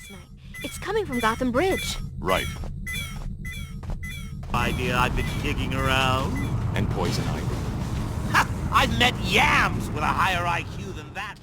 last night. It's coming from Gotham Bridge. Right. Idea I've been digging around. And poison ivy. Ha! I've met yams with a higher IQ than that.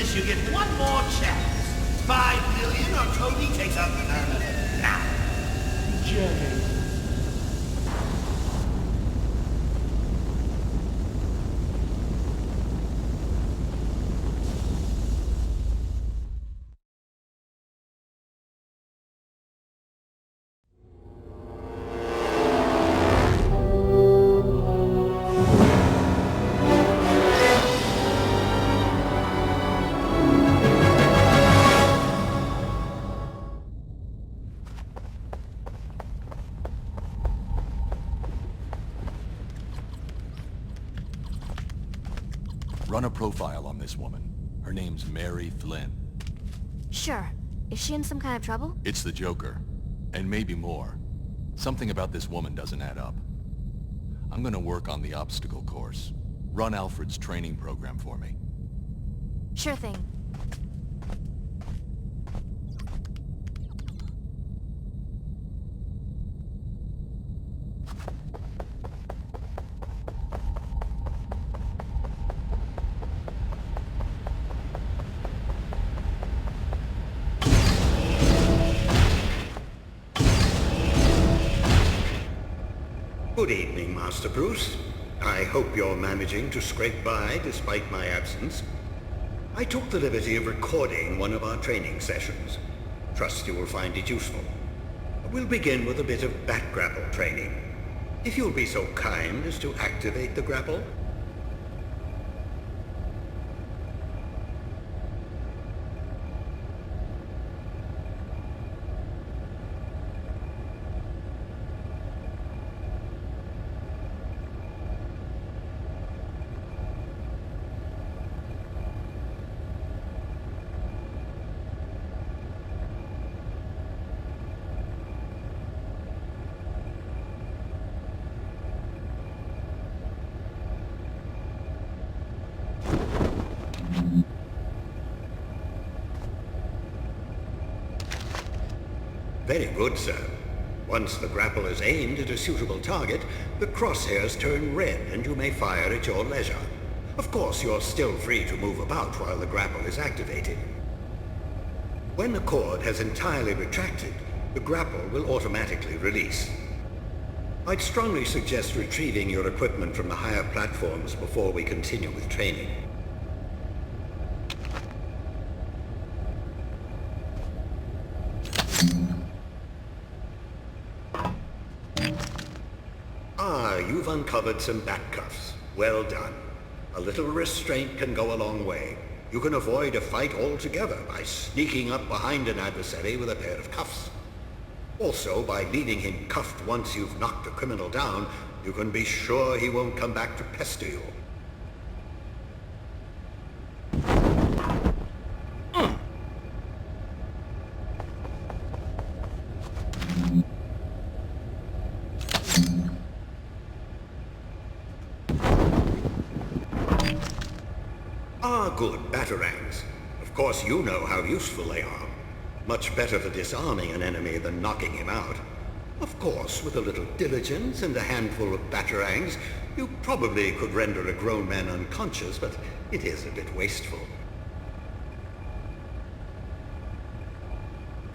this, you get one more chance. 5 million or Cody takes up the now. Jenny. Run a profile on this woman. Her name's Mary Flynn. Sure. Is she in some kind of trouble? It's the Joker. And maybe more. Something about this woman doesn't add up. I'm gonna work on the obstacle course. Run Alfred's training program for me. Sure thing. Good evening, Master Bruce. I hope you're managing to scrape by despite my absence. I took the liberty of recording one of our training sessions. Trust you will find it useful. We'll begin with a bit of bat grapple training. If you'll be so kind as to activate the grapple. Very good, sir. Once the grapple is aimed at a suitable target, the crosshairs turn red and you may fire at your leisure. Of course, you're still free to move about while the grapple is activated. When the cord has entirely retracted, the grapple will automatically release. I'd strongly suggest retrieving your equipment from the higher platforms before we continue with training. You've uncovered some bat cuffs. Well done. A little restraint can go a long way. You can avoid a fight altogether by sneaking up behind an adversary with a pair of cuffs. Also, by leaving him cuffed once you've knocked a criminal down, you can be sure he won't come back to pester you. Good batarangs. Of course you know how useful they are. Much better for disarming an enemy than knocking him out. Of course, with a little diligence and a handful of batarangs, you probably could render a grown man unconscious, but it is a bit wasteful.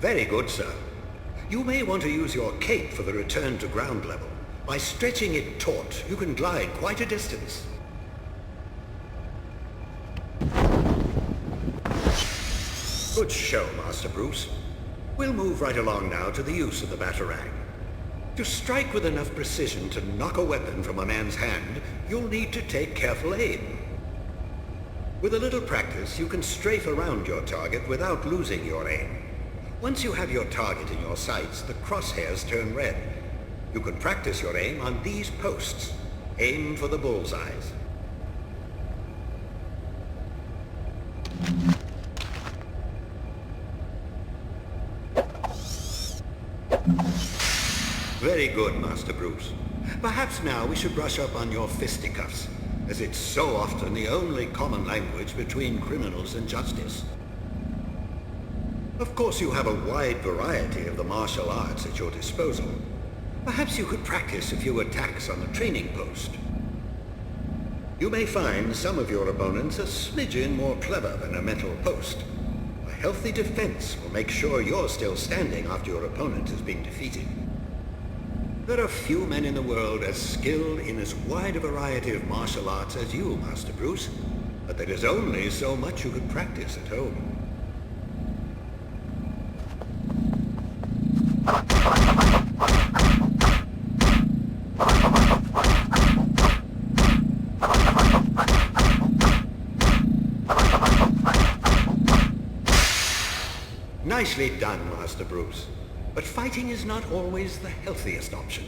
Very good, sir. You may want to use your cape for the return to ground level. By stretching it taut, you can glide quite a distance. Good show, Master Bruce. We'll move right along now to the use of the batarang. To strike with enough precision to knock a weapon from a man's hand, you'll need to take careful aim. With a little practice, you can strafe around your target without losing your aim. Once you have your target in your sights, the crosshairs turn red. You can practice your aim on these posts. Aim for the bullseyes. Very good, Master Bruce. Perhaps now we should brush up on your fisticuffs, as it's so often the only common language between criminals and justice. Of course, you have a wide variety of the martial arts at your disposal. Perhaps you could practice a few attacks on the training post. You may find some of your opponents a smidgen more clever than a mental post. A healthy defense will make sure you're still standing after your opponent has been defeated. There are few men in the world as skilled in as wide a variety of martial arts as you, Master Bruce, but there is only so much you could practice at home. Nicely done, Master Bruce. But fighting is not always the healthiest option.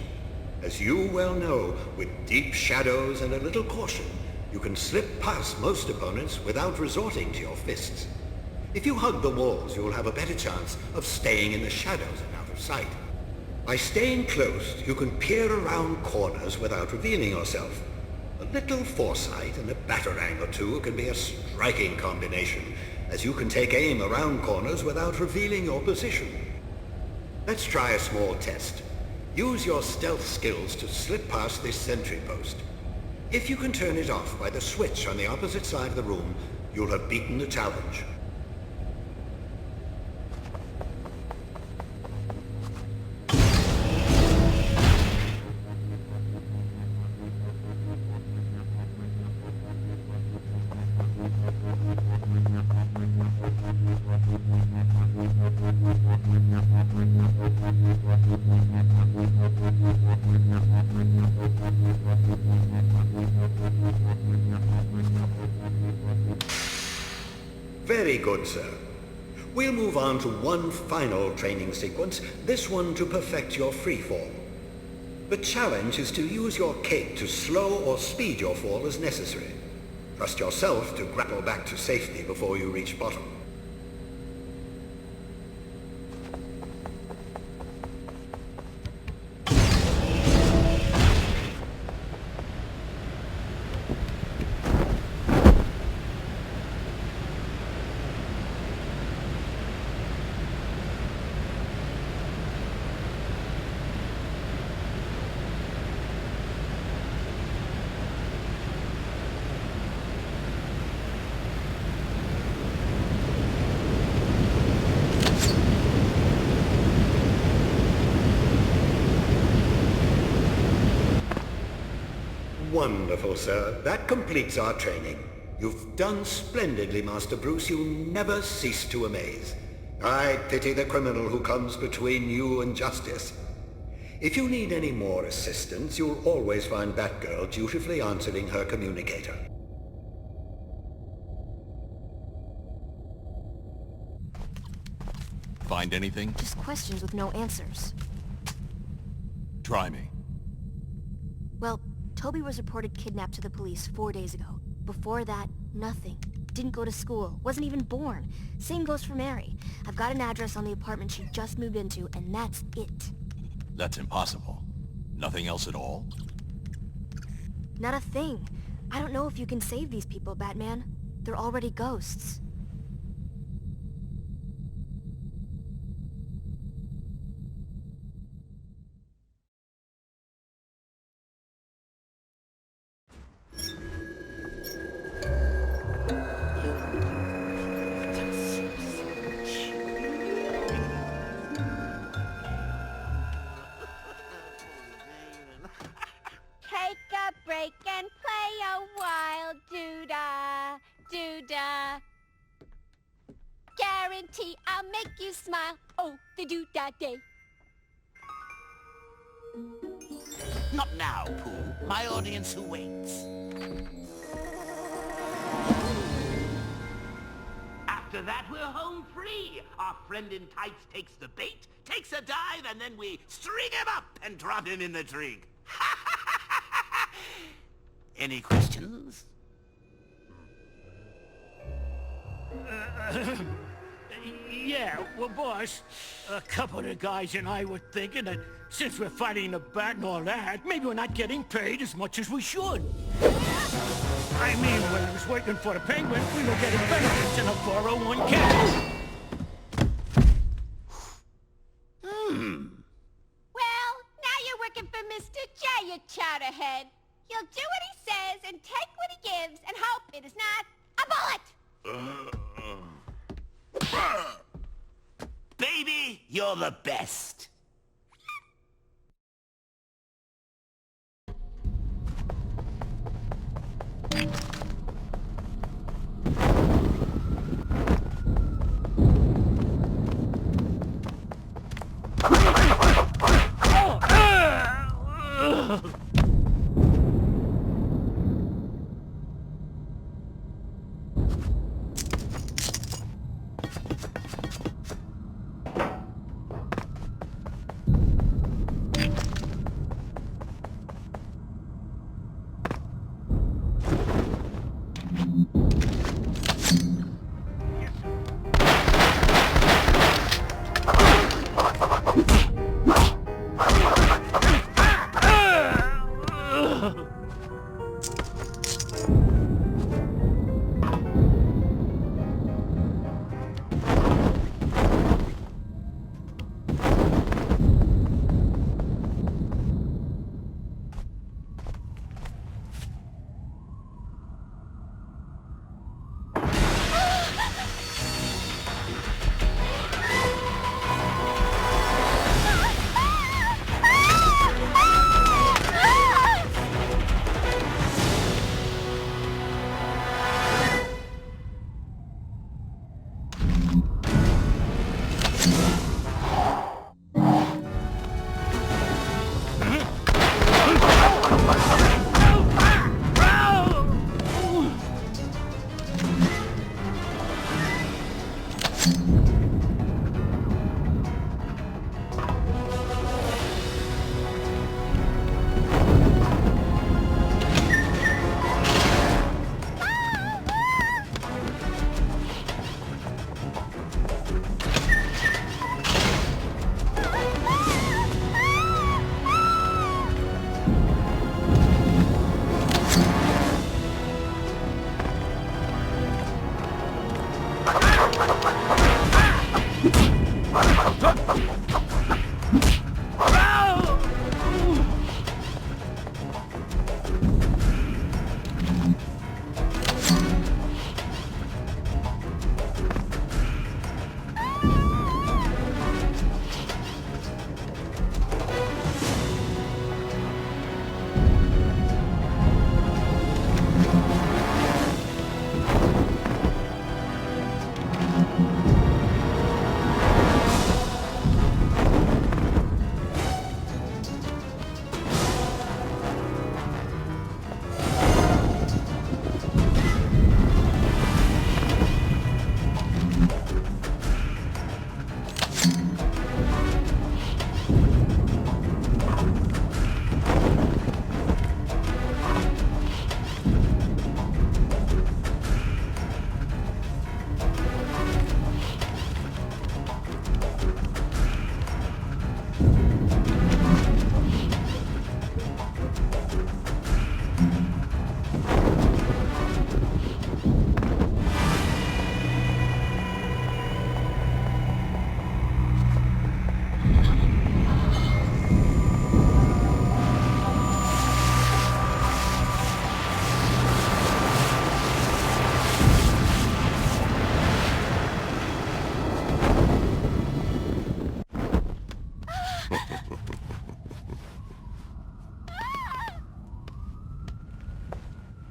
As you well know, with deep shadows and a little caution, you can slip past most opponents without resorting to your fists. If you hug the walls, you'll have a better chance of staying in the shadows and out of sight. By staying close, you can peer around corners without revealing yourself. A little foresight and a batarang or two can be a striking combination, as you can take aim around corners without revealing your position. Let's try a small test. Use your stealth skills to slip past this sentry post. If you can turn it off by the switch on the opposite side of the room, you'll have beaten the challenge. Very good, sir. We'll move on to one final training sequence, this one to perfect your free fall. The challenge is to use your cape to slow or speed your fall as necessary. Trust yourself to grapple back to safety before you reach bottom. Wonderful, sir. That completes our training. You've done splendidly, Master Bruce. You never cease to amaze. I pity the criminal who comes between you and justice. If you need any more assistance, you'll always find Batgirl dutifully answering her communicator. Find anything? Just questions with no answers. Try me. Well, Toby was reported kidnapped to the police 4 days ago. Before that, nothing. Didn't go to school. Wasn't even born. Same goes for Mary. I've got an address on the apartment she just moved into, and that's it. That's impossible. Nothing else at all? Not a thing. I don't know if you can save these people, Batman. They're already ghosts. Break and play a while, doo-dah, doo-dah. Guarantee I'll make you smile, oh, the doo-dah day. Not now, Pooh. My audience waits. After that, we're home free. Our friend in tights takes the bait, takes a dive, and then we string him up and drop him in the trig. Any questions? Yeah, well, boss, a couple of the guys and I were thinking that since we're fighting the bat and all that, maybe we're not getting paid as much as we should. I mean, when I was working for the Penguin, we were getting benefits in a 401k. Well, now you're working for Mr. J, you chowderhead. You'll do what he says and take what he gives and hope it is not a bullet! Baby, you're the best.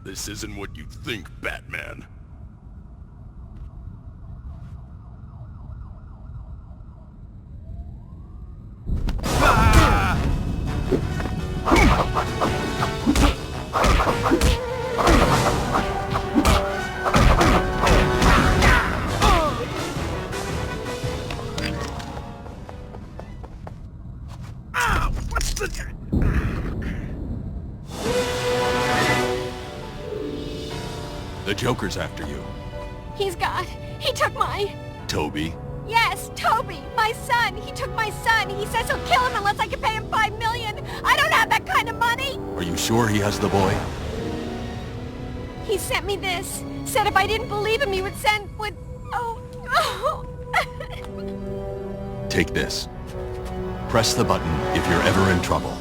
This isn't what you think, Batman. The Joker's after you. He's got... He took my... Toby? Yes, Toby, my son. He took my son. He says he'll kill him unless I can pay him $5 million. I don't have that kind of money. Are you sure he has the boy? He sent me this. Said if I didn't believe him, he would send... Oh. Take this. Press the button if you're ever in trouble.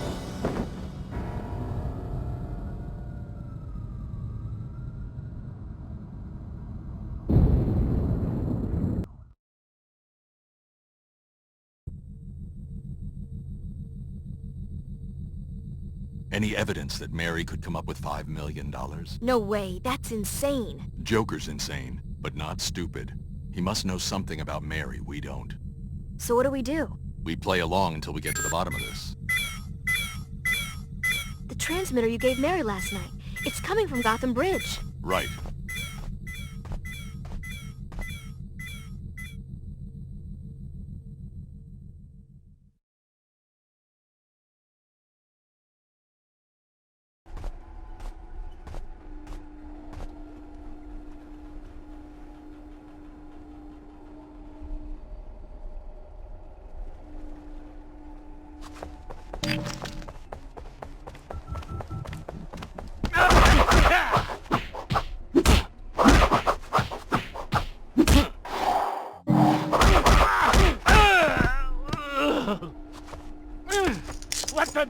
Any evidence that Mary could come up with $5 million? No way, that's insane. Joker's insane, but not stupid. He must know something about Mary we don't. So what do we do? We play along until we get to the bottom of this. The transmitter you gave Mary last night. It's coming from Gotham Bridge. Right. What the...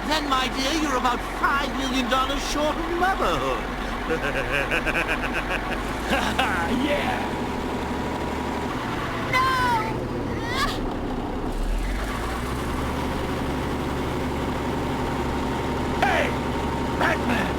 Then, my dear, you're about $5 million short of motherhood. yeah! Hey! Batman!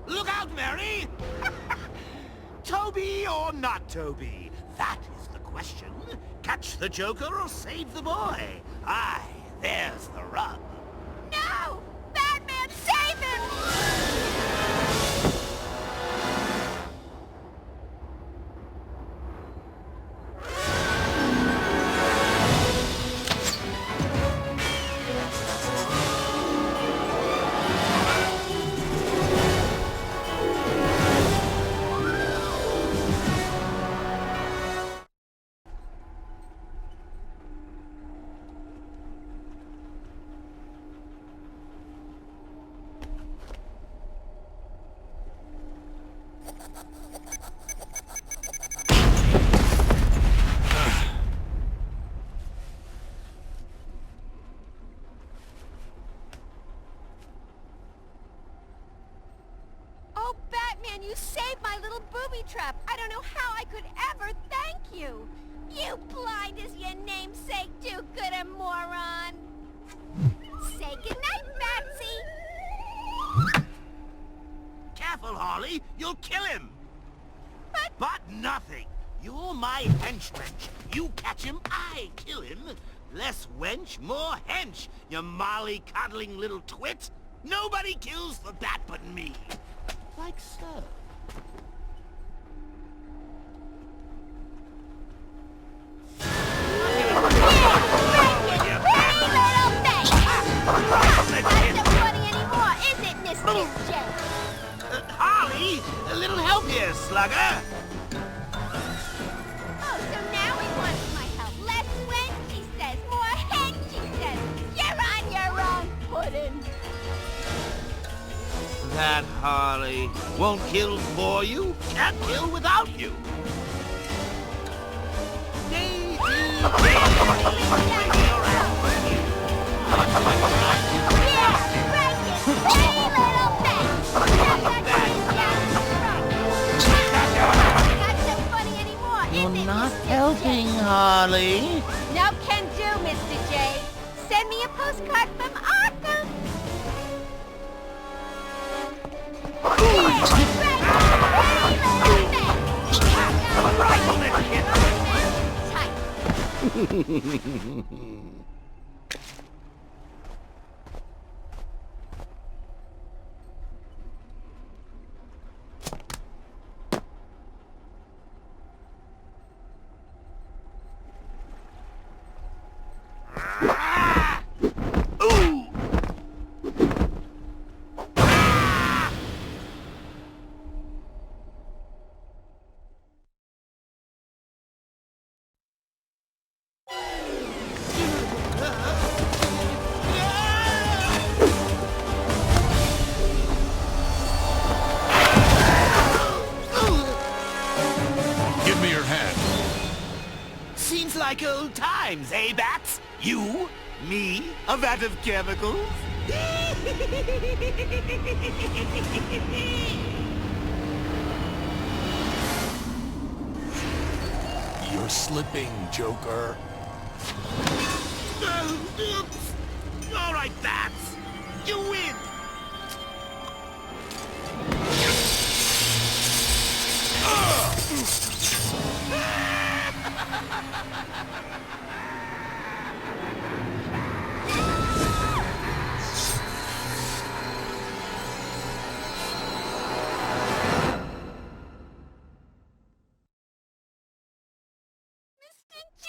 Look out, Mary! Toby or not Toby? That is the question. Catch the Joker or save the boy? Aye, there's the rub. No! Batman, save him! man, you saved my little booby trap. I don't know how I could ever thank you. You blind as your namesake, do-gooder moron. Say goodnight, Batsy. Careful, Harley. You'll kill him. But nothing. You're my hench-wench. You catch him, I kill him. Less wench, more hench, you molly-coddling little twit. Nobody kills the bat but me. Like so. Harley, a little help here, slugger. Oh, so now he wants my help. Less wench, he says. More hench, he says. You're on your own pudding. That Harley won't kill for you, can't kill without you. You're not helping, Harley. No can do, Mr. J. Send me a postcard from Arkham. Give me your hand. Seems like old times, eh, Bats? You, me, a vat of chemicals. You're slipping, Joker. Oops. All right, Bats. You win. Mr. J,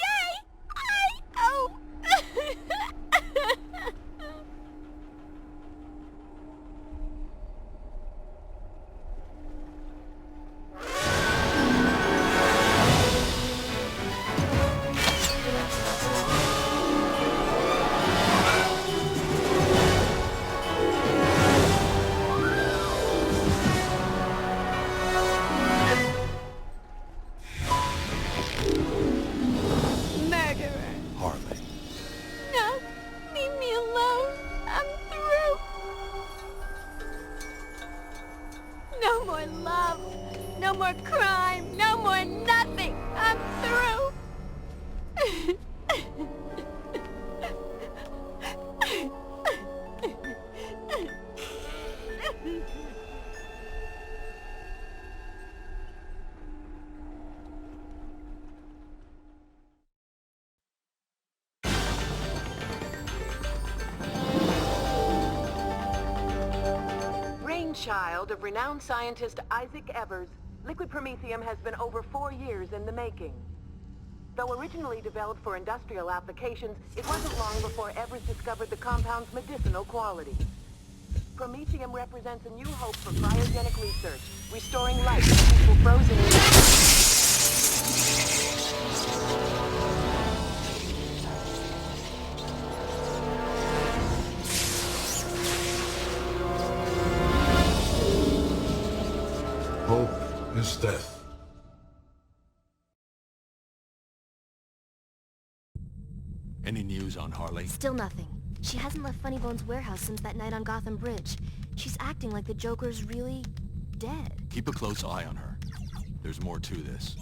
oh. Murderer. Harley. No, leave me alone. I'm through. No more love. No more crime. No more nothing. I'm through. Brainchild of renowned scientist Isaac Evers, liquid promethium has been over 4 years in the making. Though originally developed for industrial applications, it wasn't long before Evers discovered the compound's medicinal qualities. Promethium represents a new hope for cryogenic research, restoring life to people frozen in... Hope is death. Any news on Harley? Still nothing. She hasn't left Funnybone's warehouse since that night on Gotham Bridge. She's acting like the Joker's really dead. Keep a close eye on her. There's more to this.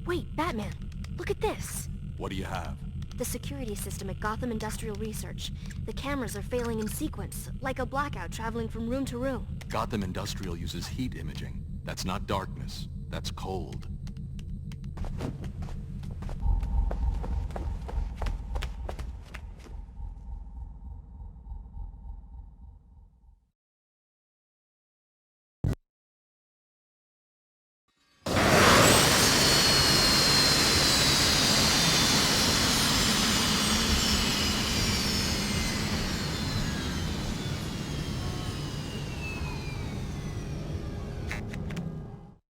Wait, Batman, look at this. What do you have? The security system at Gotham Industrial Research. The cameras are failing in sequence, like a blackout traveling from room to room. Gotham Industrial uses heat imaging. That's not darkness. That's cold.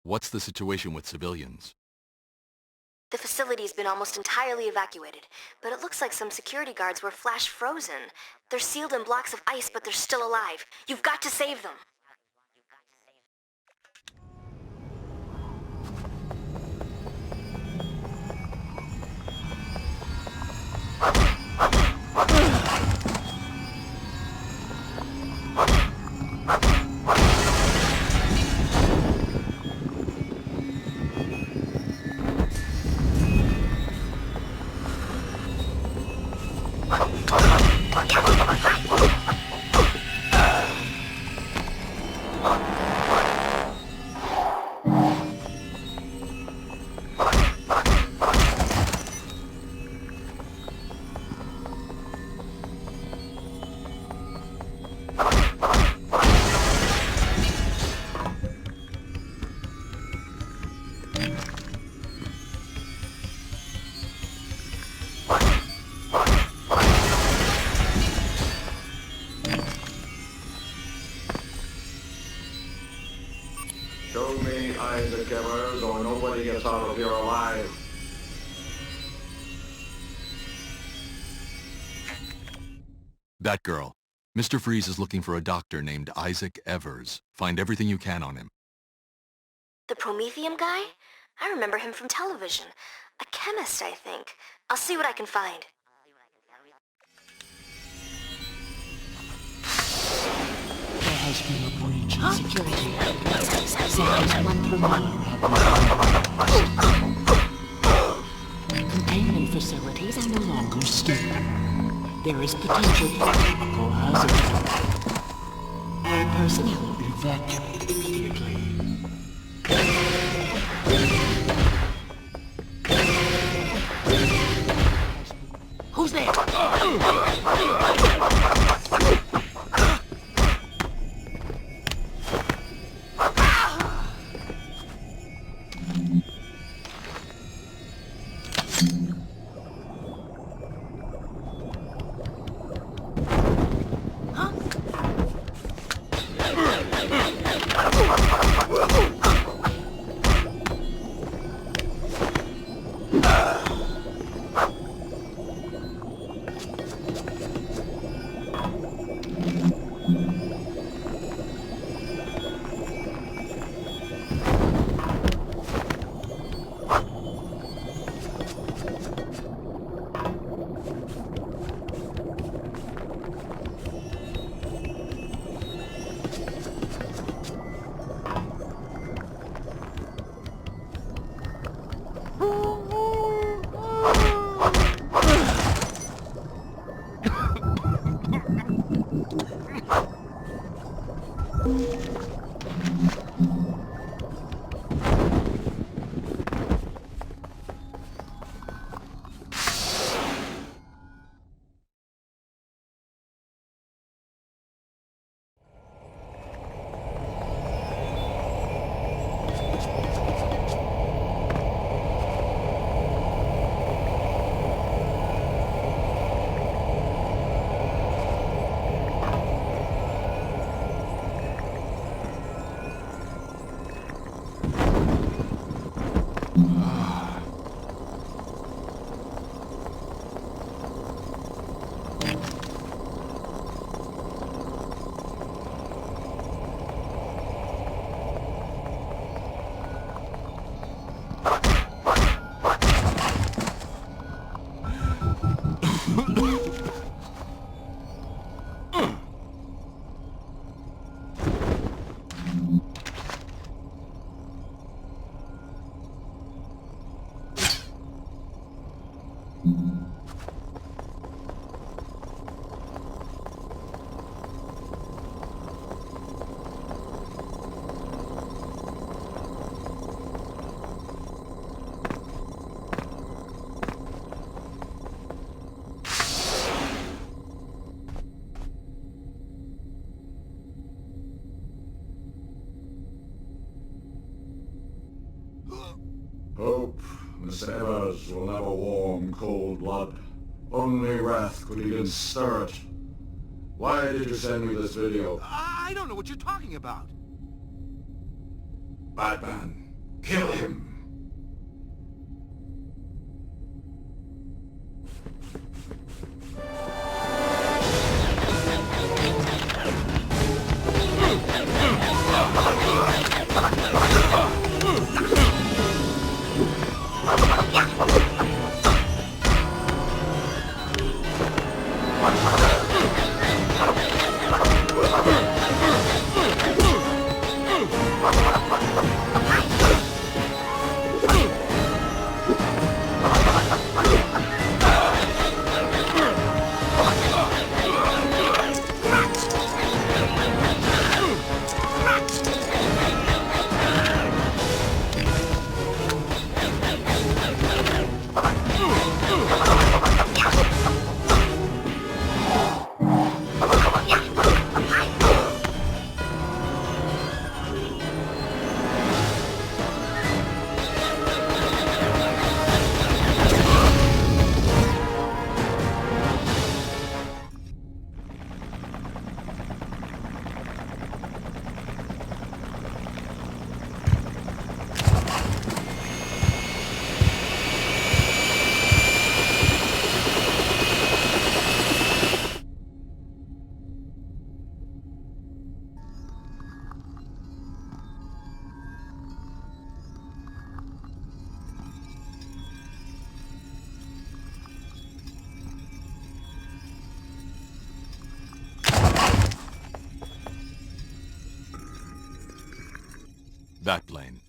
What's the situation with civilians? The facility's been almost entirely evacuated, but it looks like some security guards were flash frozen. They're sealed in blocks of ice, but they're still alive. You've got to save them. Show me Isaac Evers, or nobody gets out of here alive. That girl. Mr. Freeze is looking for a doctor named Isaac Evers. Find everything you can on him. The Prometheum guy? I remember him from television. A chemist, I think. I'll see what I can find. There has been a breach in security. Containment facilities are no longer stable. There is potential for chemical hazard. All personnel evacuate immediately. Who's there? Mr. Evers will never warm cold blood. Only wrath could even stir it. Why did you send me this video? I don't know what you're talking about. Batman, kill him! Batplane.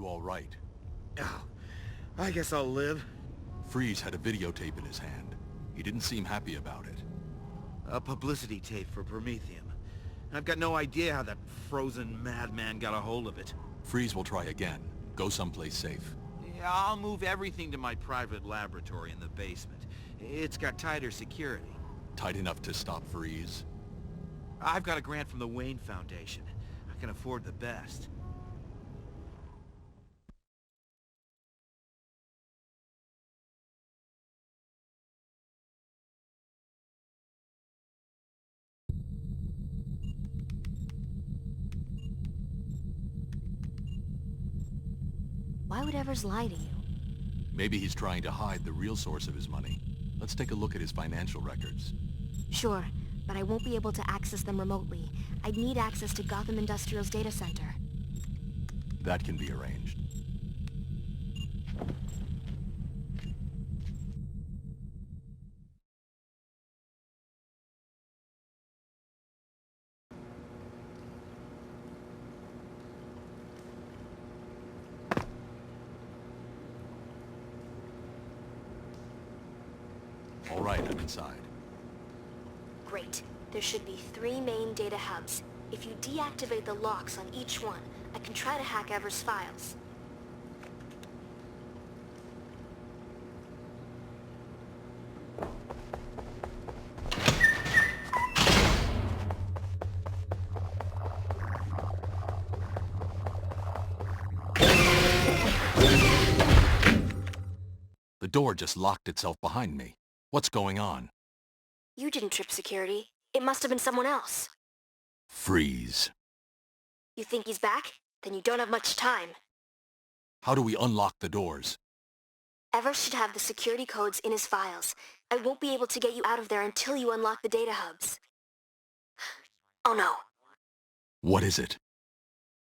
you all right? Oh, I guess I'll live. Freeze had a videotape in his hand. He didn't seem happy about it. A publicity tape for Prometheum. I've got no idea how that frozen madman got a hold of it. Freeze will try again. Go someplace safe. Yeah, I'll move everything to my private laboratory in the basement. It's got tighter security. Tight enough to stop Freeze? I've got a grant from the Wayne Foundation. I can afford the best. Why would Evers lie to you? Maybe he's trying to hide the real source of his money. Let's take a look at his financial records. Sure, but I won't be able to access them remotely. I'd need access to Gotham Industrial's data center. That can be arranged. All right, I'm inside. Great. There should be 3 main data hubs. If you deactivate the locks on each one, I can try to hack Evers' files. The door just locked itself behind me. What's going on? You didn't trip security. It must have been someone else. Freeze. You think he's back? Then you don't have much time. How do we unlock the doors? Evers should have the security codes in his files. I won't be able to get you out of there until you unlock the data hubs. Oh no. What is it?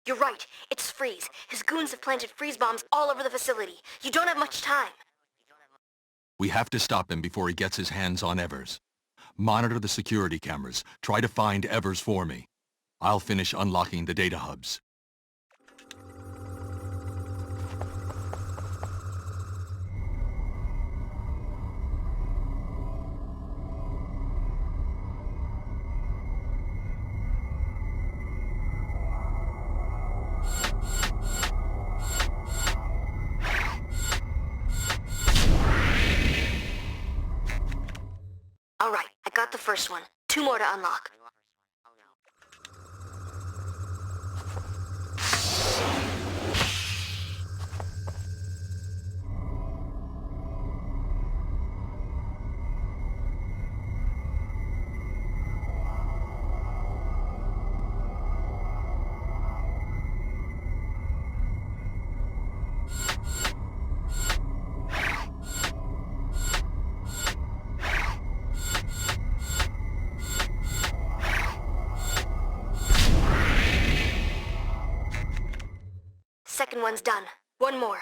You're right. It's Freeze. His goons have planted freeze bombs all over the facility. You don't have much time. We have to stop him before he gets his hands on Evers. Monitor the security cameras. Try to find Evers for me. I'll finish unlocking the data hubs. All right, I got the first one. 2 more to unlock. Second one's done. 1 more.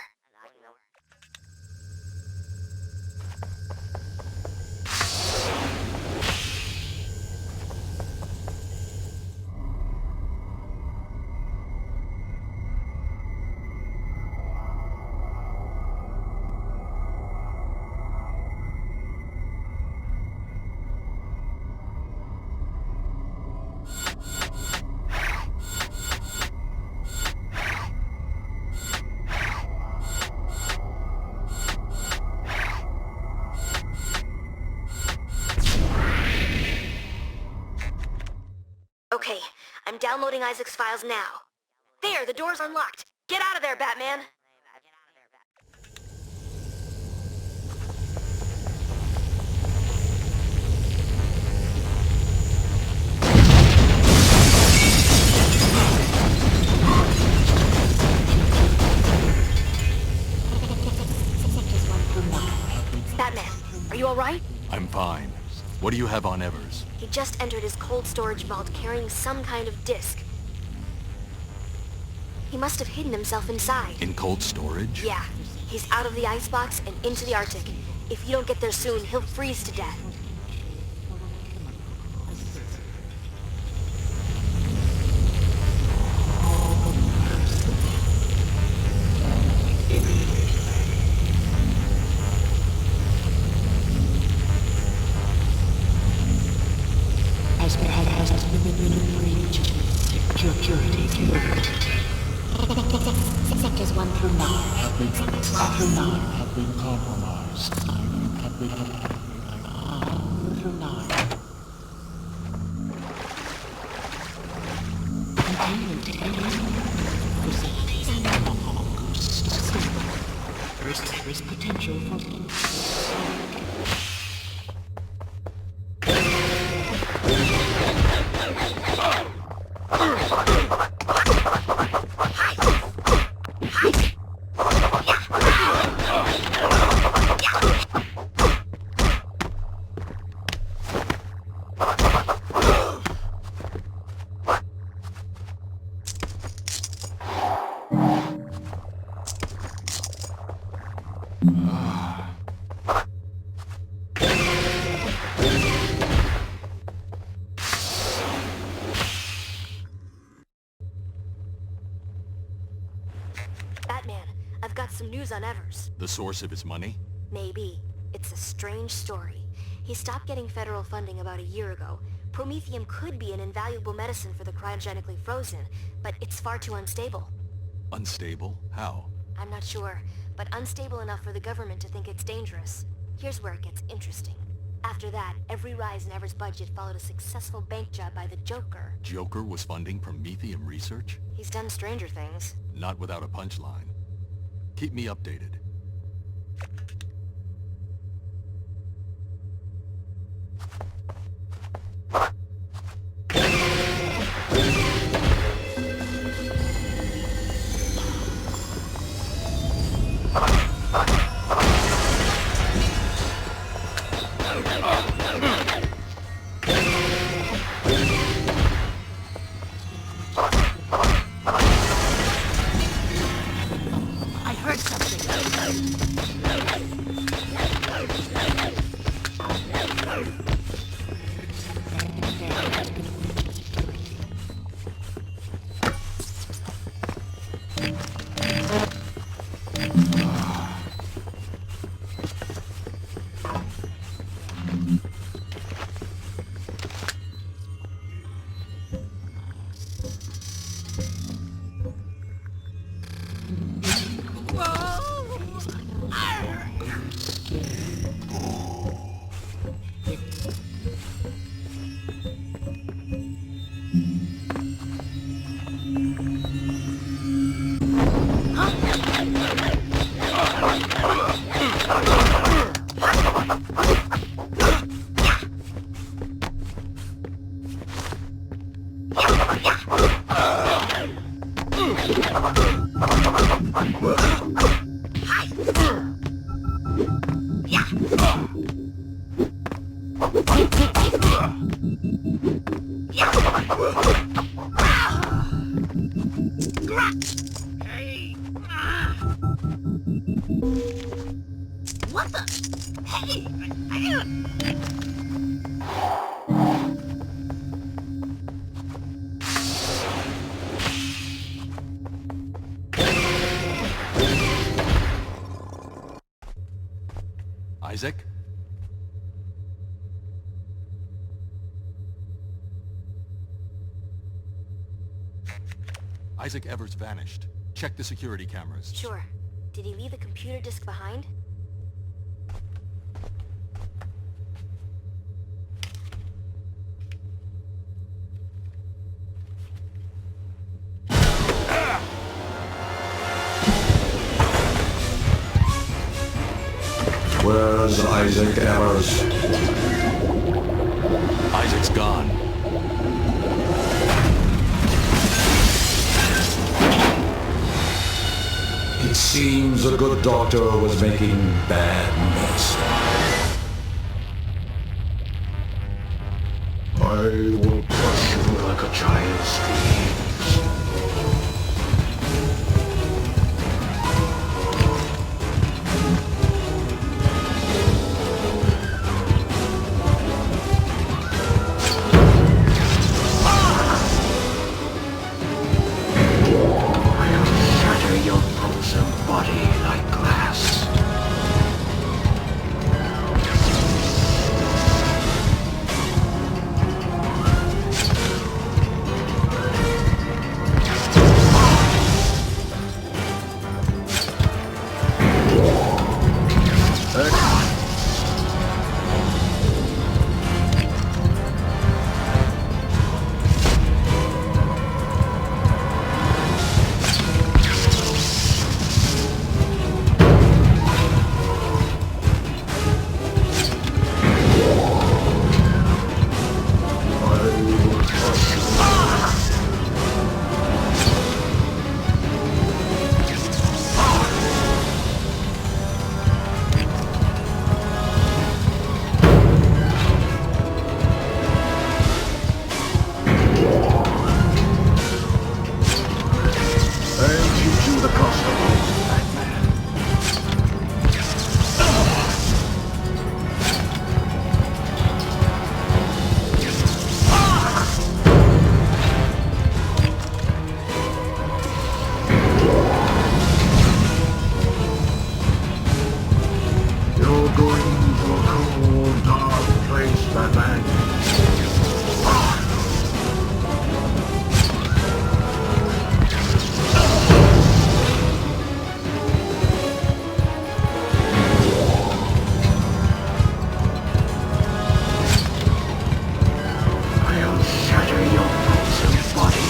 Okay, I'm downloading Isaac's files now. There, the door's unlocked. Get out of there, Batman! Batman, are you alright? I'm fine. What do you have on Evers? He just entered his cold storage vault carrying some kind of disc. He must have hidden himself inside. In cold storage? Yeah. He's out of the icebox and into the Arctic. If you don't get there soon, he'll freeze to death. Nine have been compromised. There is potential for... Batman, I've got some news on Evers. The source of his money? Maybe. It's a strange story. He stopped getting federal funding about a year ago. Promethium could be an invaluable medicine for the cryogenically frozen, but it's far too unstable. Unstable? How? I'm not sure, but unstable enough for the government to think it's dangerous. Here's where it gets interesting. After that, every rise in Evers' budget followed a successful bank job by the Joker. Joker was funding Promethium research? He's done stranger things. Not without a punchline. Keep me updated. I heard something. What the? Hey! Isaac? Isaac Evers vanished. Check the security cameras. Sure. Did he leave the computer disk behind? Where's Isaac Evers? Isaac's gone. It seems a good doctor was making bad medicine. I will crush you like a child's dreams. dark place, Batman. I'll shatter your loathsome body.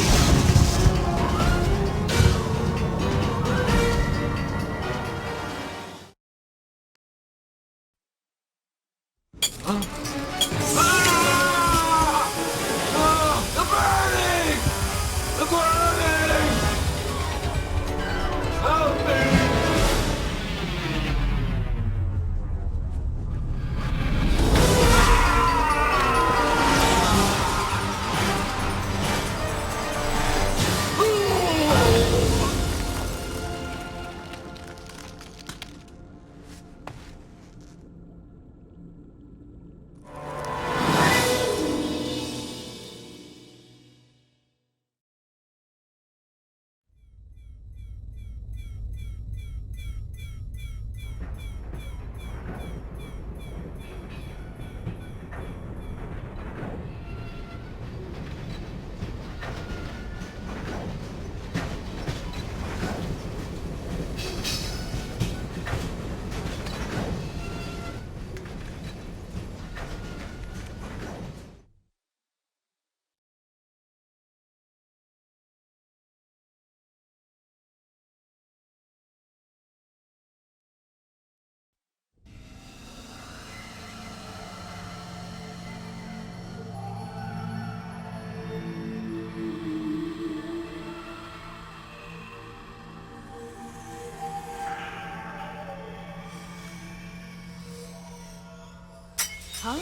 Huh?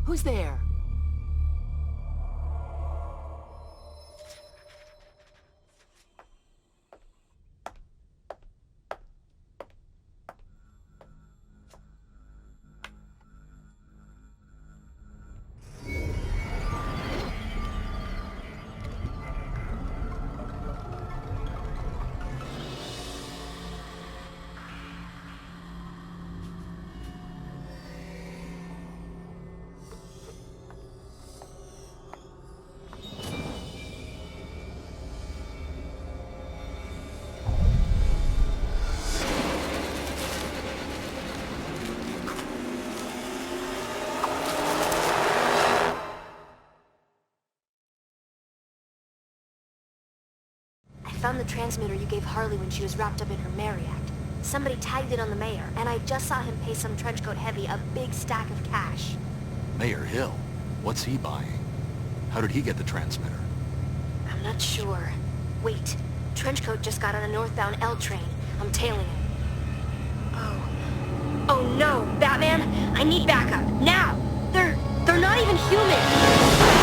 Who's there? I found the transmitter you gave Harley when she was wrapped up in her Mary Act. Somebody tagged it on the mayor, and I just saw him pay some trenchcoat heavy a big stack of cash. Mayor Hill? What's he buying? How did he get the transmitter? I'm not sure. Wait, Trenchcoat just got on a northbound L train. I'm tailing him. Oh no, Batman! I need backup, now! They're not even human!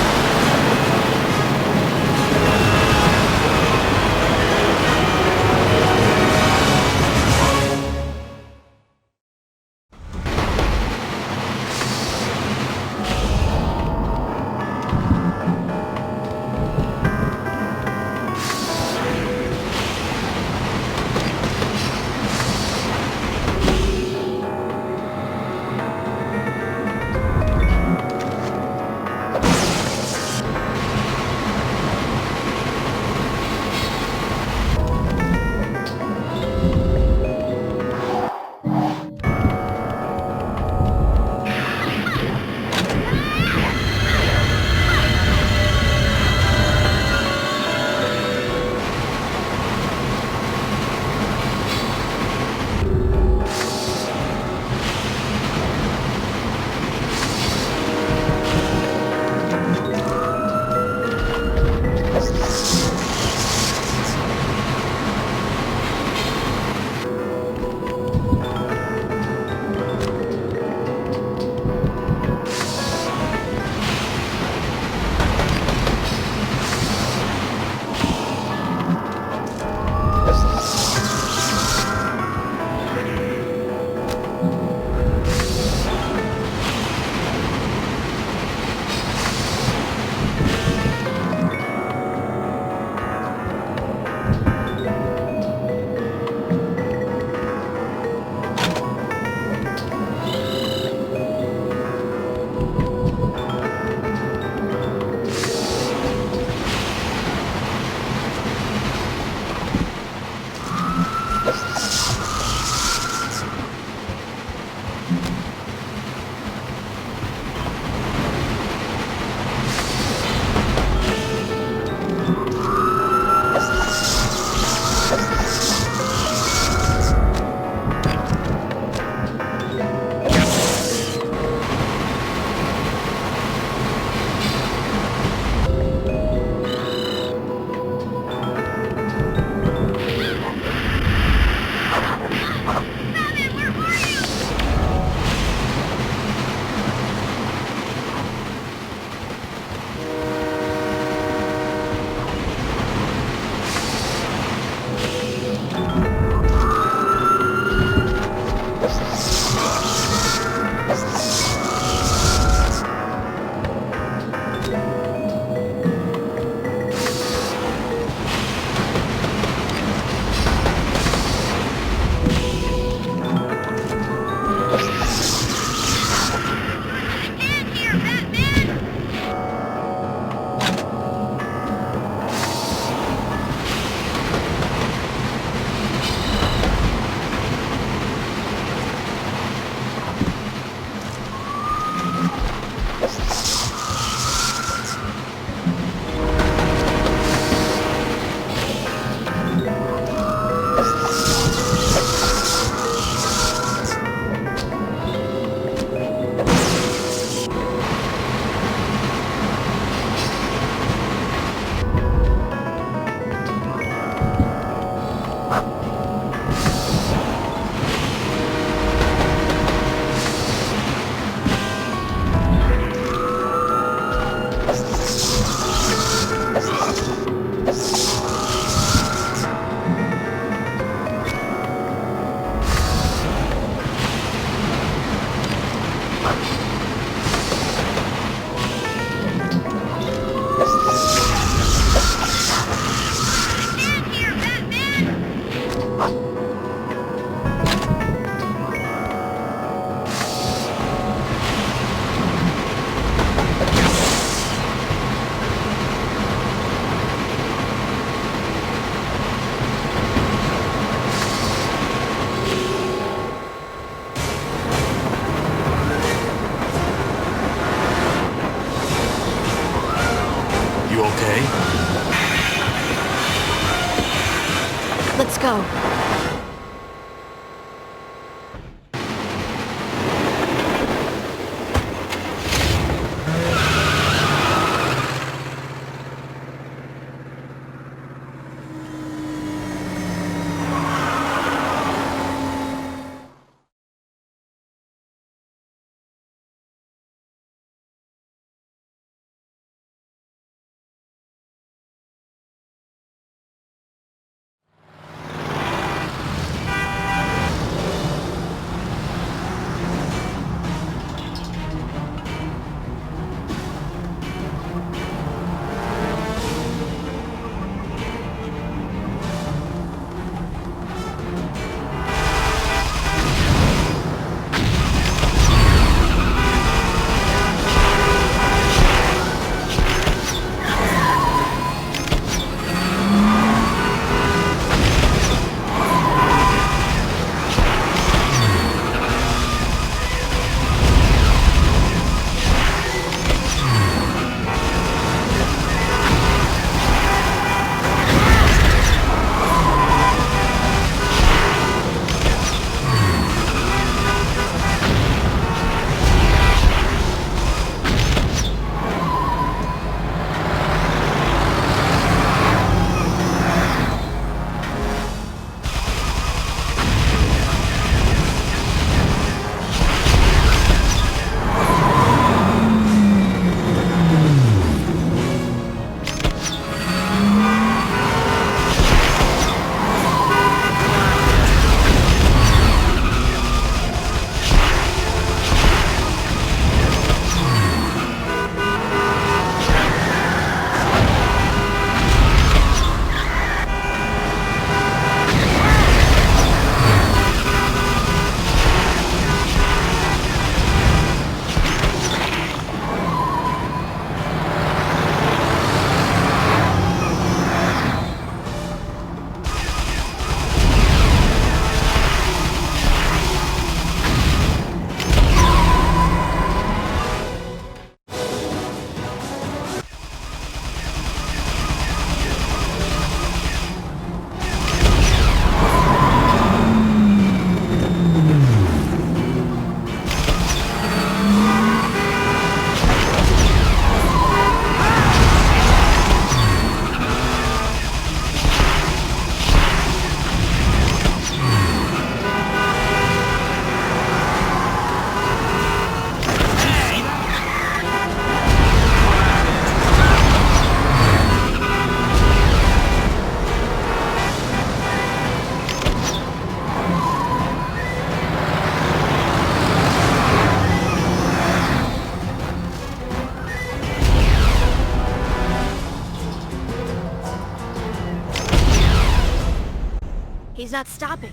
not stopping.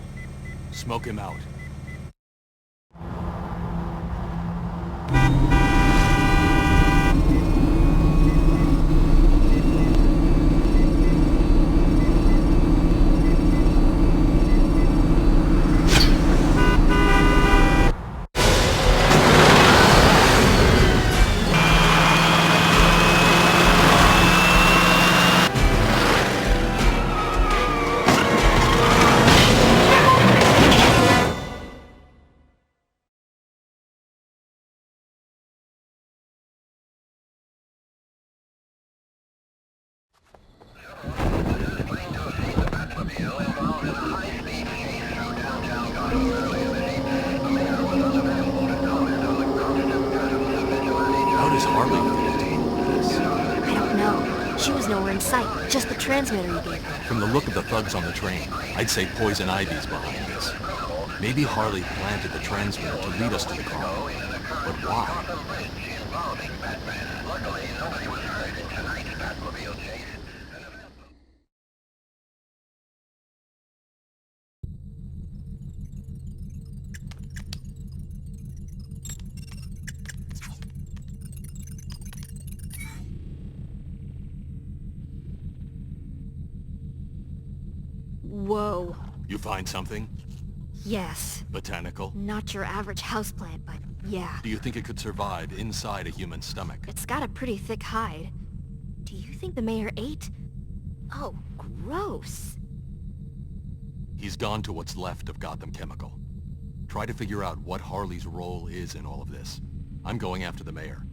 Smoke him out. How does Harley fit into all of this? I don't know. She was nowhere in sight, just the transmitter you gave her. From the look of the thugs on the train, I'd say Poison Ivy's behind this. Maybe Harley planted the transmitter to lead us to the car. But why? Whoa. You find something? Yes. Botanical? Not your average houseplant, but yeah. Do you think it could survive inside a human stomach? It's got a pretty thick hide. Do you think the mayor ate? Oh, gross. He's gone to what's left of Gotham Chemical. Try to figure out what Harley's role is in all of this. I'm going after the mayor.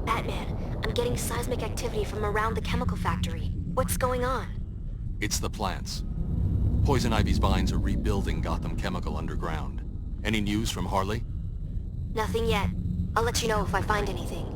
Batman, I'm getting seismic activity from around the chemical factory. What's going on? It's the plants. Poison Ivy's vines are rebuilding Gotham Chemical underground. Any news from Harley? Nothing yet. I'll let you know if I find anything.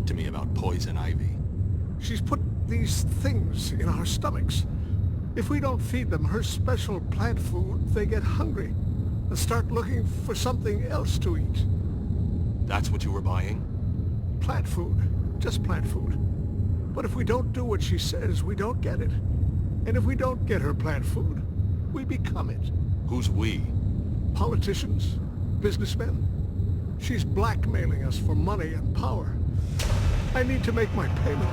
to me about Poison Ivy. She's put these things in our stomachs. If we don't feed them her special plant food, they get hungry and start looking for something else to eat. That's what you were buying? Plant food. Just plant food. But if we don't do what she says, we don't get it. And if we don't get her plant food, we become it. Who's we? Politicians, businessmen. She's blackmailing us for money and power. I need to make my payment.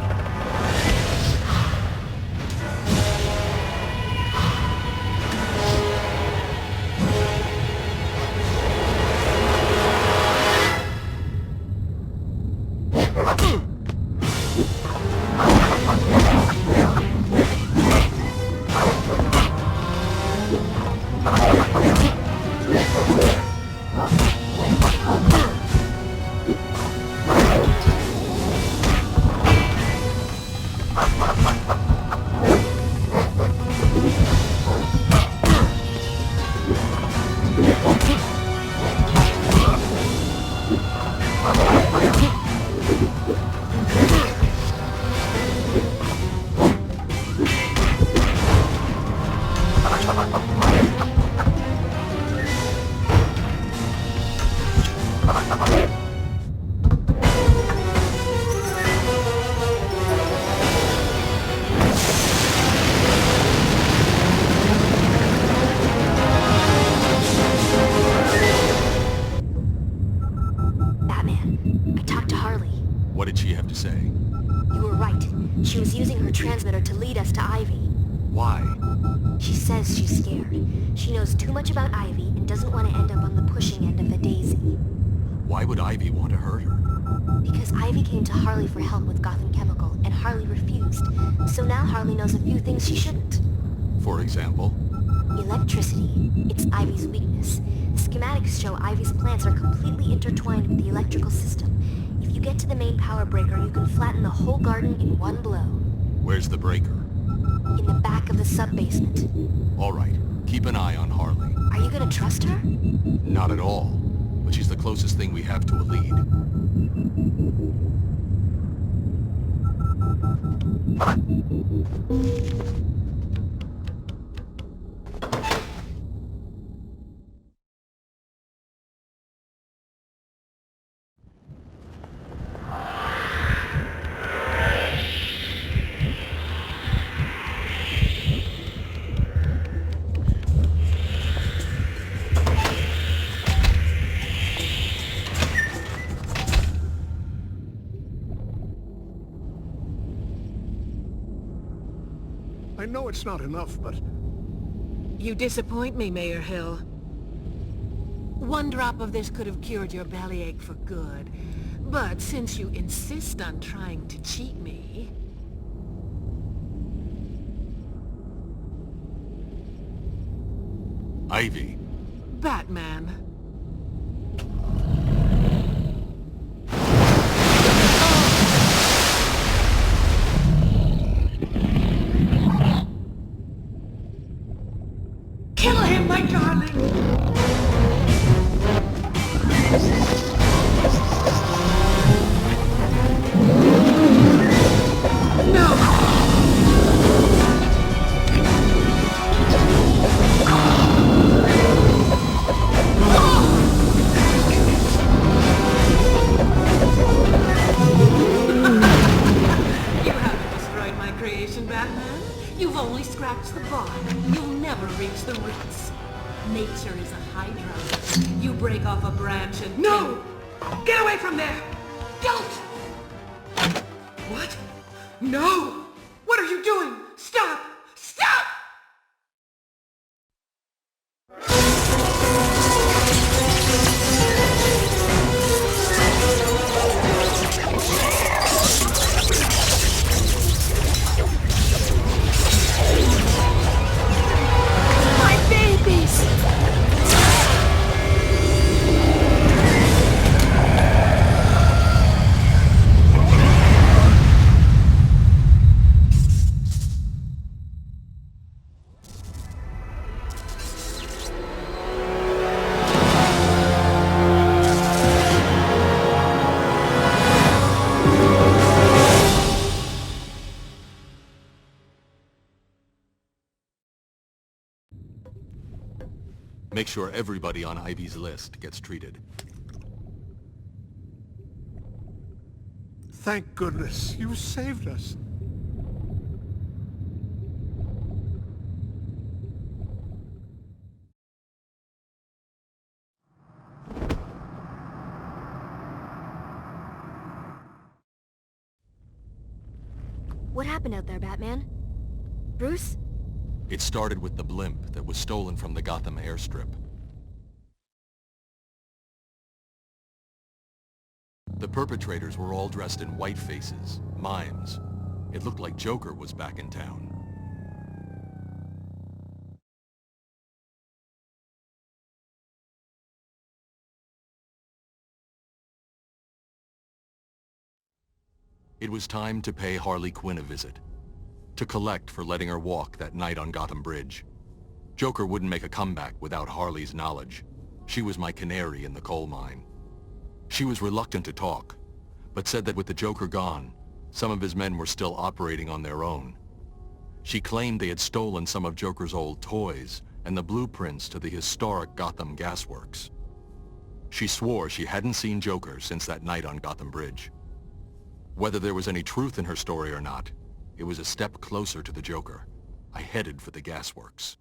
Batman, I talked to Harley. What did she have to say? You were right. She was using her transmitter to lead us to Ivy. Why? She says she's scared. She knows too much about Ivy and doesn't want to end up on the pushing end of a daisy. Why would Ivy want to hurt her? Because Ivy came to Harley for help with Gotham Chemical, and Harley refused. So now Harley knows a few things she shouldn't. For example? Electricity. It's Ivy's weakness. Schematics show Ivy's plants are completely intertwined with the electrical system. If you get to the main power breaker, you can flatten the whole garden in one blow. Where's the breaker? In the back of the sub-basement. All right. Keep an eye on Harley. Are you gonna trust her? Not at all. But she's the closest thing we have to a lead. I know it's not enough, but... You disappoint me, Mayor Hill. One drop of this could have cured your bellyache for good. But since you insist on trying to cheat me... Ivy. Batman. Kill him, my darling! No! You haven't destroyed my creation, Batman. You've only scratched the bottom. You'll never reach the roots. Nature is a hydra. You break off a branch and... No! Get away from there! Don't! What? No! What are you doing? Stop! Stop! My babies! Make sure everybody on Ivy's list gets treated. Thank goodness, you saved us. What happened out there, Batman? Bruce? It started with the blimp that was stolen from the Gotham airstrip. The perpetrators were all dressed in white faces, mimes. It looked like Joker was back in town. It was time to pay Harley Quinn a visit, to collect for letting her walk that night on Gotham Bridge. Joker wouldn't make a comeback without Harley's knowledge. She was my canary in the coal mine. She was reluctant to talk, but said that with the Joker gone, some of his men were still operating on their own. She claimed they had stolen some of Joker's old toys and the blueprints to the historic Gotham gasworks. She swore she hadn't seen Joker since that night on Gotham Bridge. Whether there was any truth in her story or not, it was a step closer to the Joker. I headed for the gasworks.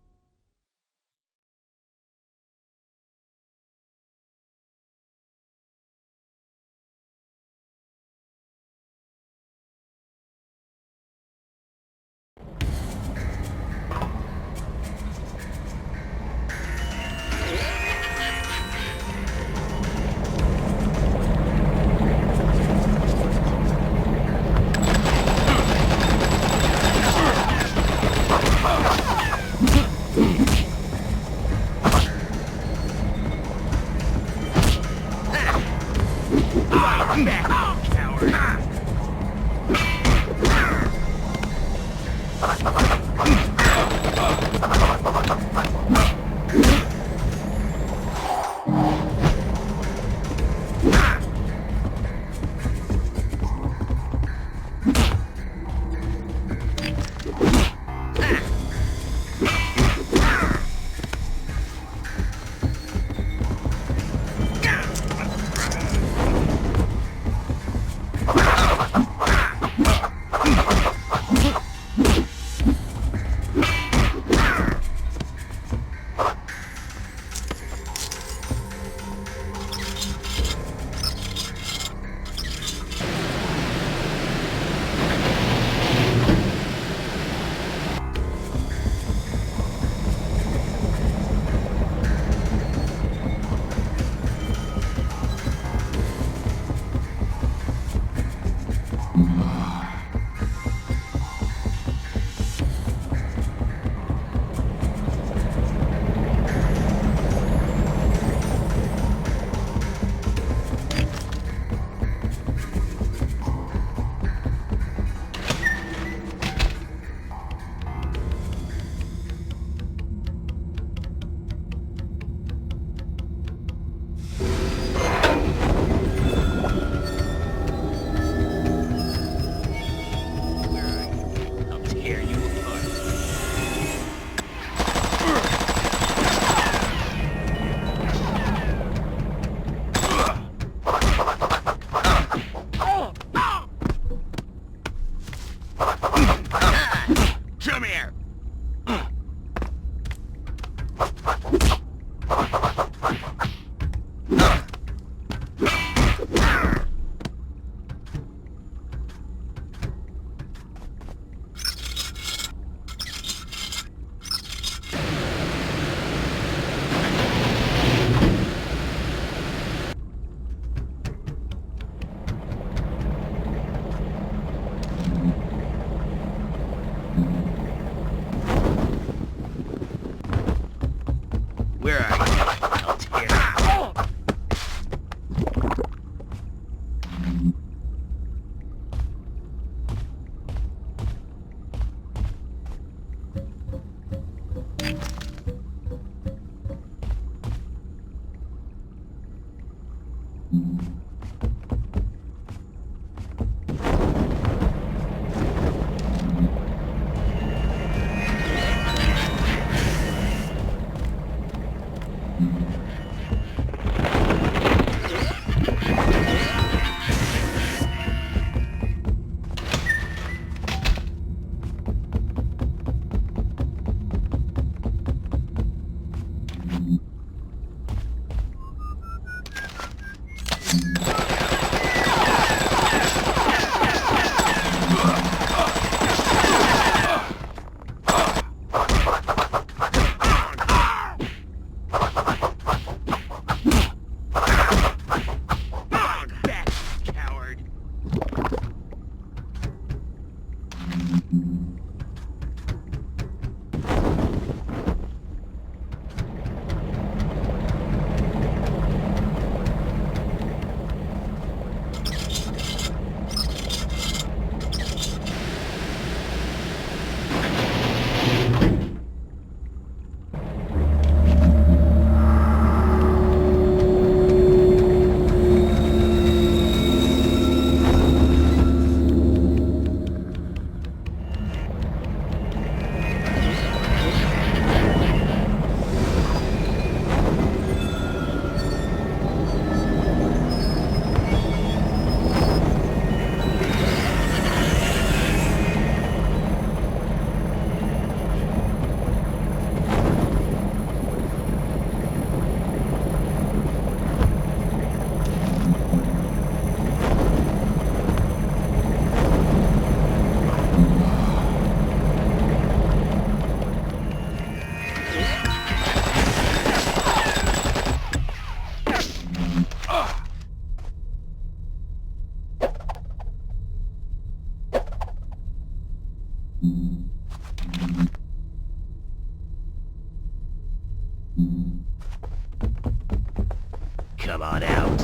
on out.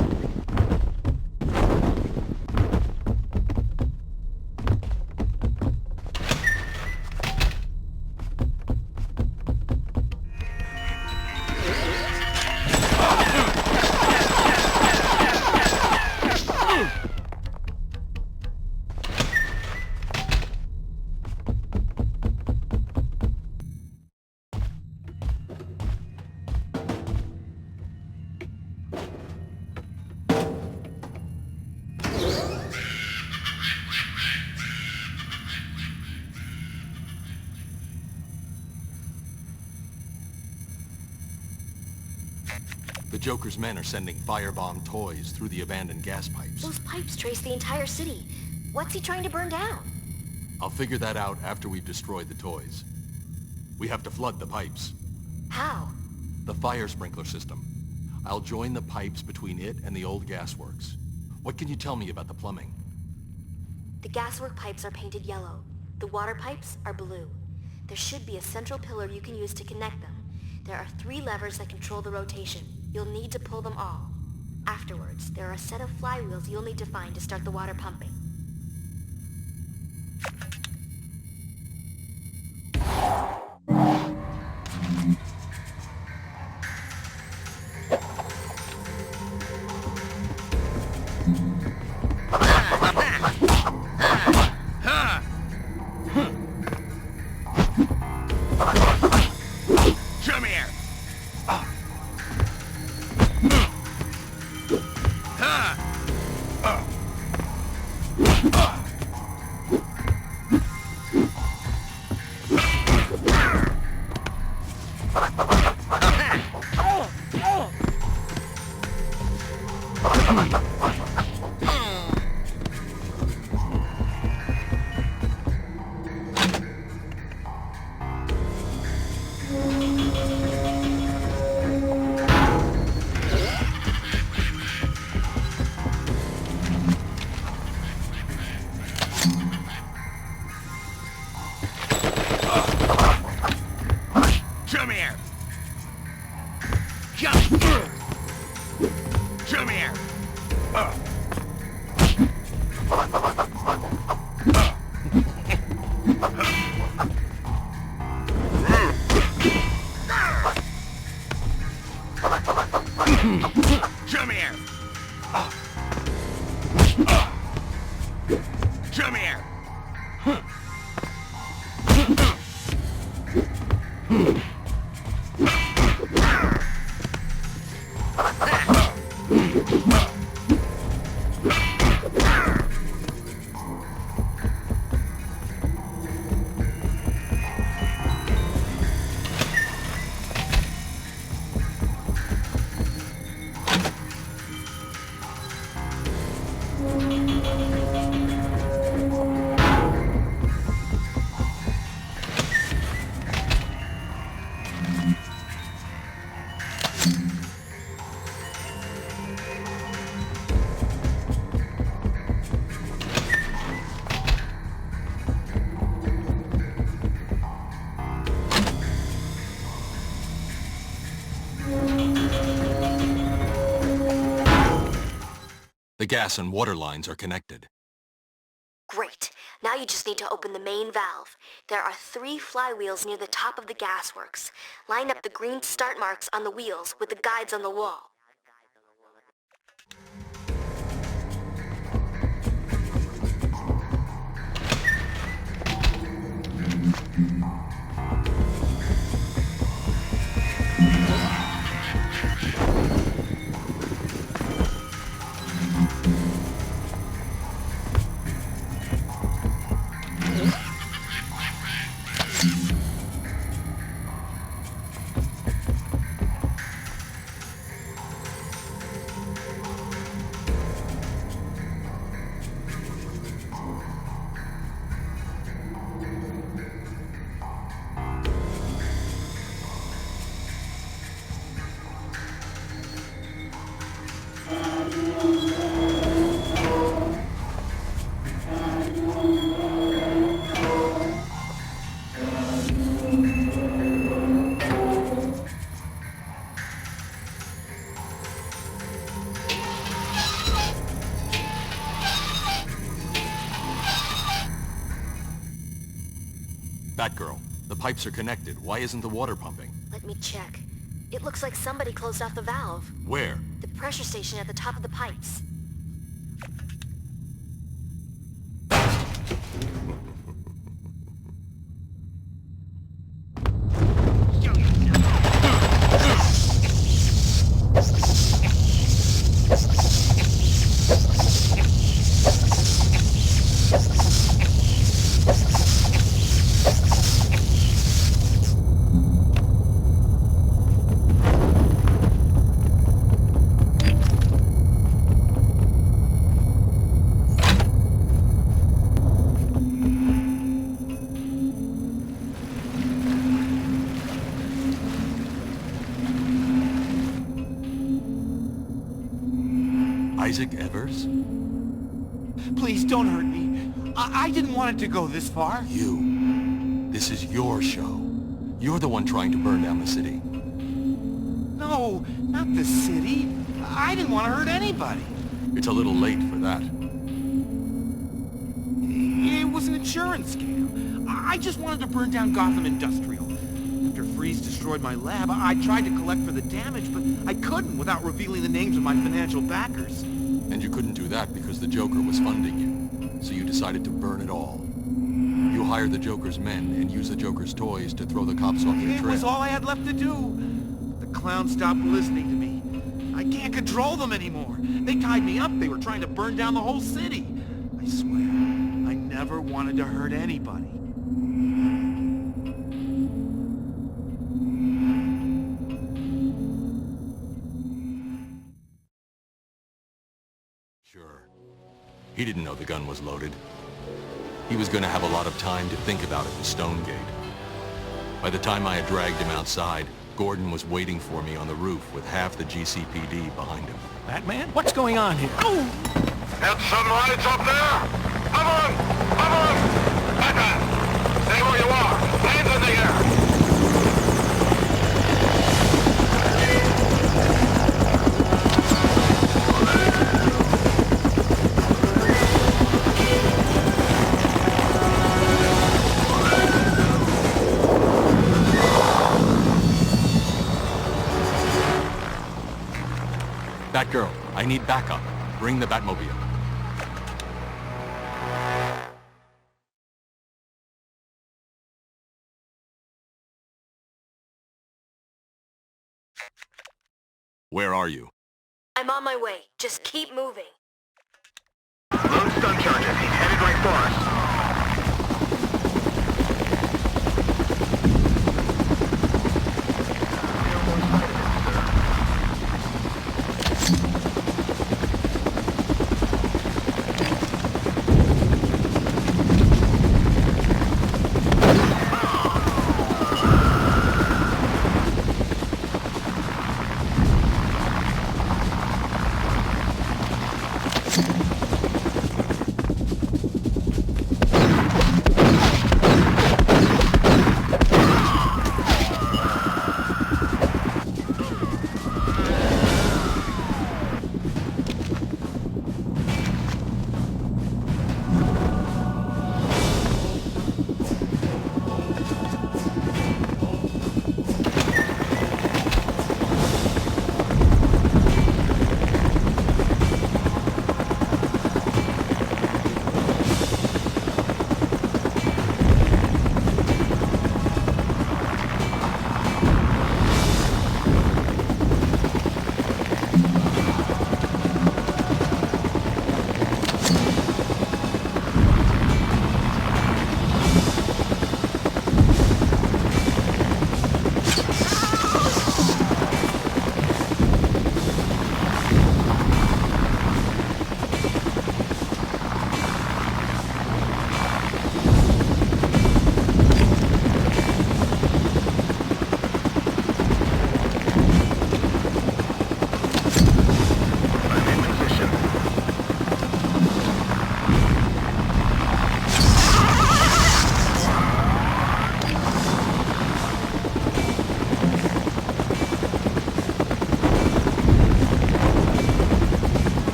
The Joker's men are sending firebomb toys through the abandoned gas pipes. Those pipes trace the entire city. What's he trying to burn down? I'll figure that out after we've destroyed the toys. We have to flood the pipes. How? The fire sprinkler system. I'll join the pipes between it and the old gasworks. What can you tell me about the plumbing? The gaswork pipes are painted yellow. The water pipes are blue. There should be a central pillar you can use to connect them. There are 3 levers that control the rotation. You'll need to pull them all. Afterwards, there are a set of flywheels you'll need to find to start the water pumping. Come here! Come here! Come here! Come here! Come here! The gas and water lines are connected. Great. Now you just need to open the main valve. There are 3 flywheels near the top of the gasworks. Line up the green start marks on the wheels with the guides on the wall. pipes are connected. Why isn't the water pumping? Let me check. It looks like somebody closed off the valve. Where? The pressure station at the top of the pipes. Isaac Evers? Please don't hurt me. I didn't want it to go this far. You. This is your show. You're the one trying to burn down the city. No, not the city. I didn't want to hurt anybody. It's a little late for that. It was an insurance scam. I just wanted to burn down Gotham Industrial. After Freeze destroyed my lab, I tried to collect for the damage, but I couldn't without revealing the names of my financial backers. And you couldn't do that because the Joker was funding you. So you decided to burn it all. You hired the Joker's men and used the Joker's toys to throw the cops off your trail. It was all I had left to do. The clowns stopped listening to me. I can't control them anymore. They tied me up. They were trying to burn down the whole city. I swear, I never wanted to hurt anybody. Sure. He didn't know the gun was loaded. He was going to have a lot of time to think about it in Stonegate. By the time I had dragged him outside, Gordon was waiting for me on the roof with half the GCPD behind him. Batman? What's going on here? Oh! Get some lights up there! Come on! Come on! Batman! Stay where you are! Hands in the air! Batgirl, I need backup. Bring the Batmobile. Where are you? I'm on my way. Just keep moving. Load stun charges. He's headed right for us.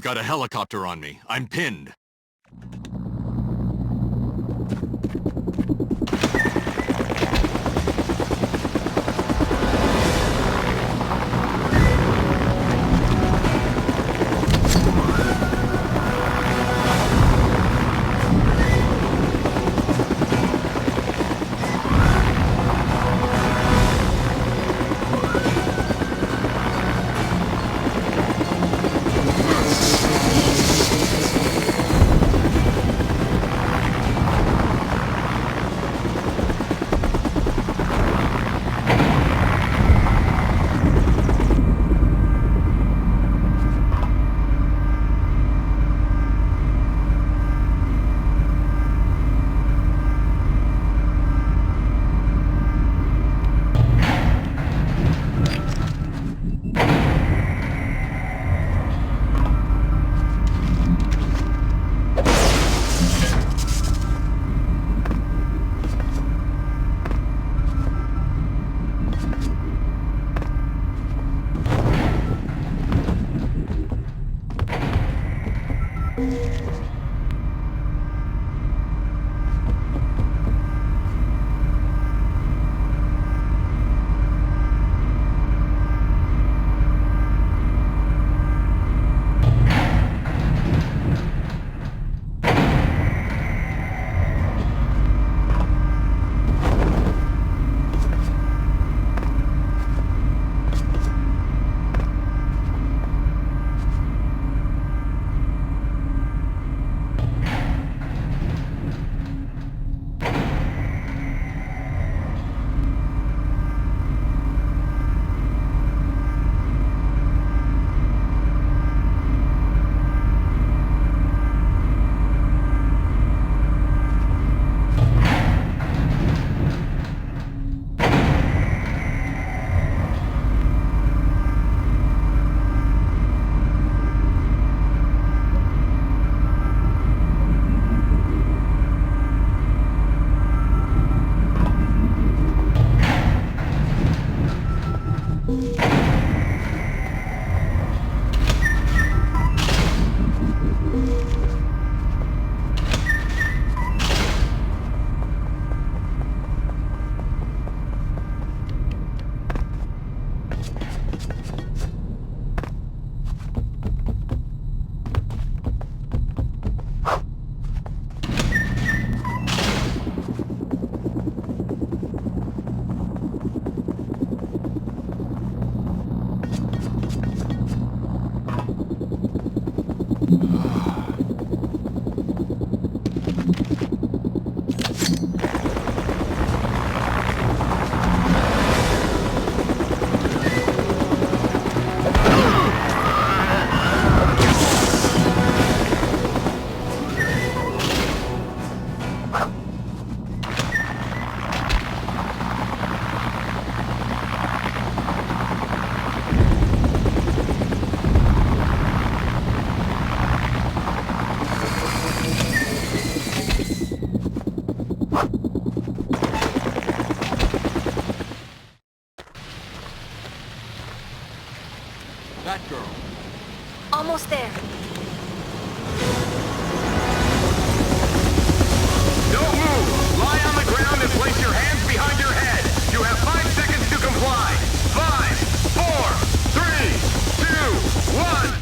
They've got a helicopter on me. I'm pinned. That girl. Almost there. Don't move! Lie on the ground and place your hands behind your head. You have 5 seconds to comply. 5, 4, 3, 2, 1.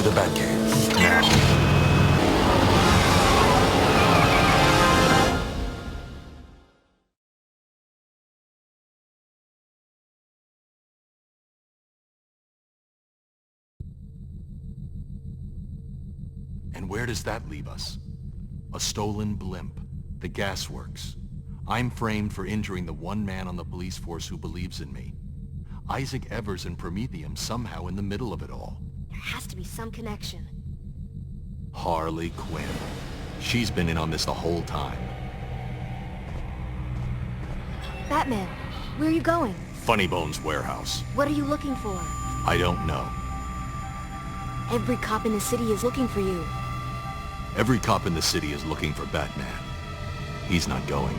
the Batcave, now. And where does that leave us? A stolen blimp, the gasworks. I'm framed for injuring the one man on the police force who believes in me. Isaac Evers and Prometheum somehow in the middle of it all. There has to be some connection. Harley Quinn. She's been in on this the whole time. Batman, where are you going? Funnybones warehouse. What are you looking for? I don't know. Every cop in the city is looking for you. Every cop in the city is looking for Batman. He's not going.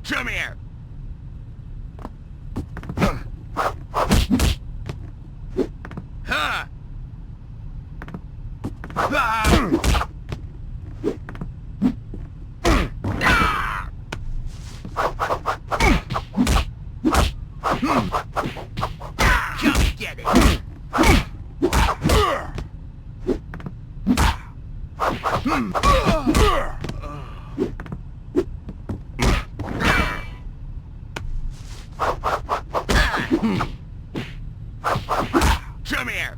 Come here! Ha! Come get it! Come here!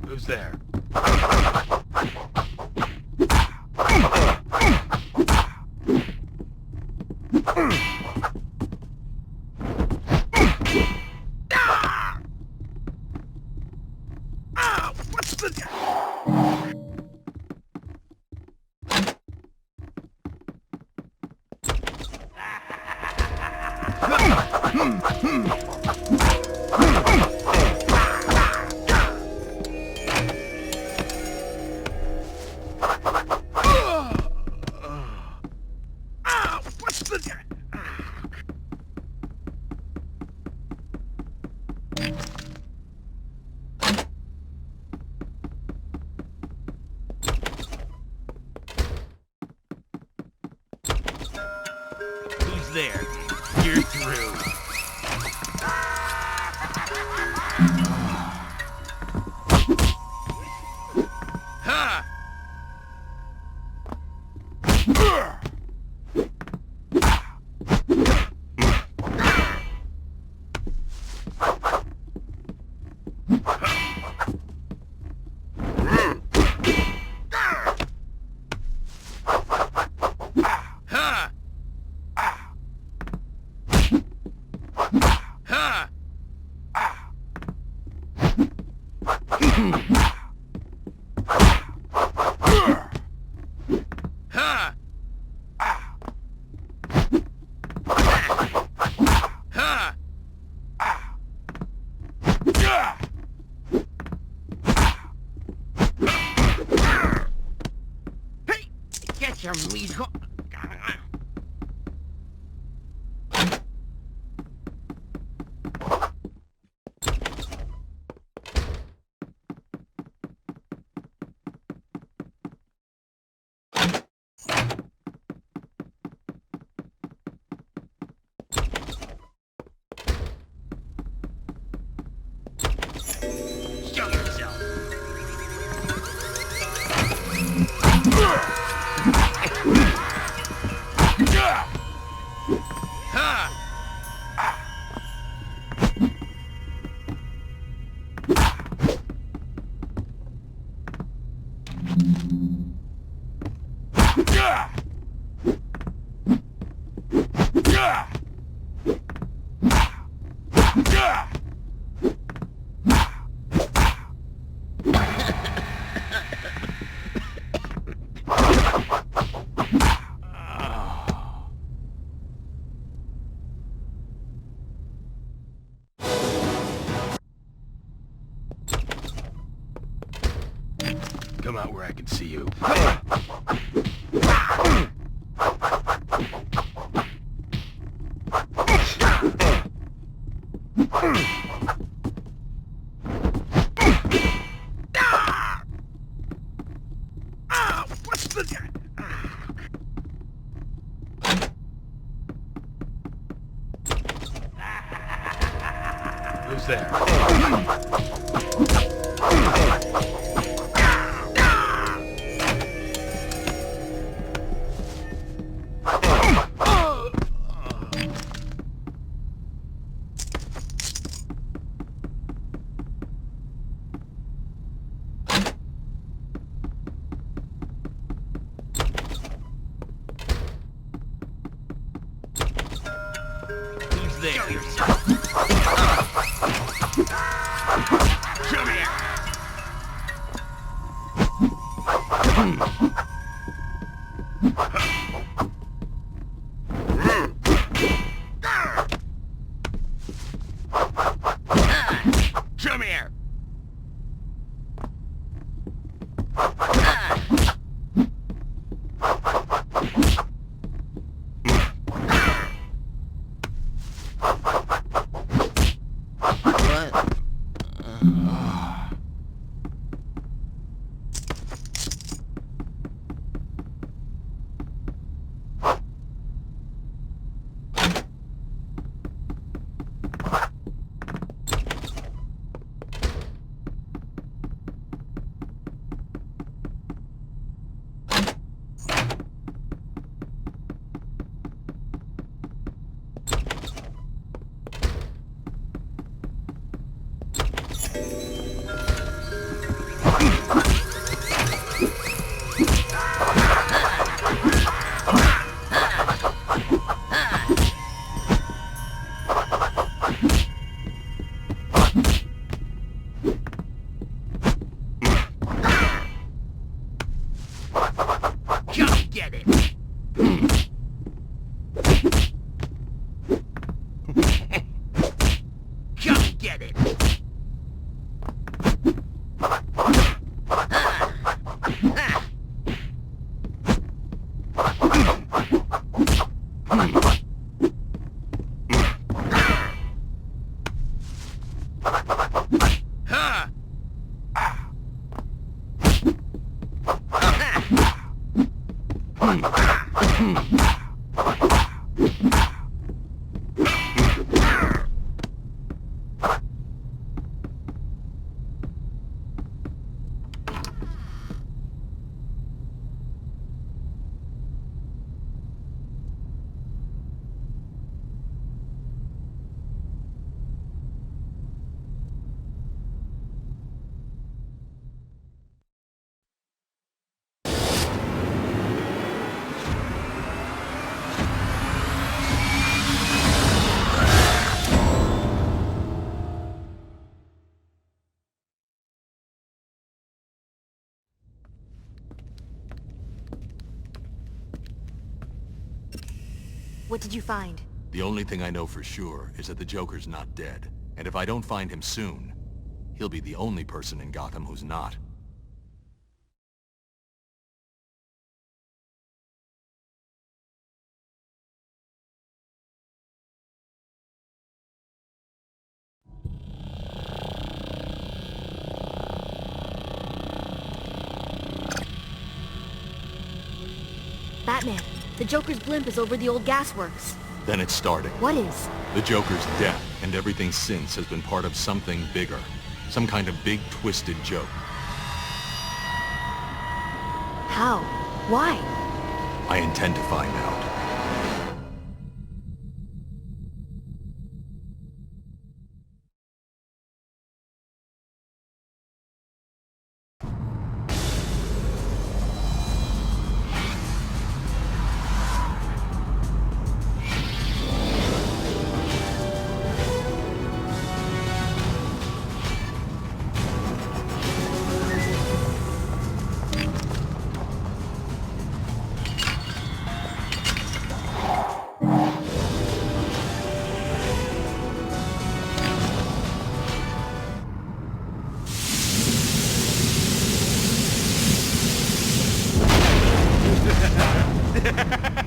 Who's there? What's the... Who's there? You're through. Ha! Hey, get your meat hook. Show yourself. Come out where I can see you. What's the... Who's there? there. Show yourself. Come here. Come here. What did you find? The only thing I know for sure is that the Joker's not dead. And if I don't find him soon, he'll be the only person in Gotham who's not. Batman, the Joker's blimp is over the old gasworks. Then it's starting. What is? The Joker's death and everything since has been part of something bigger. Some kind of big twisted joke. How? Why? I intend to find out.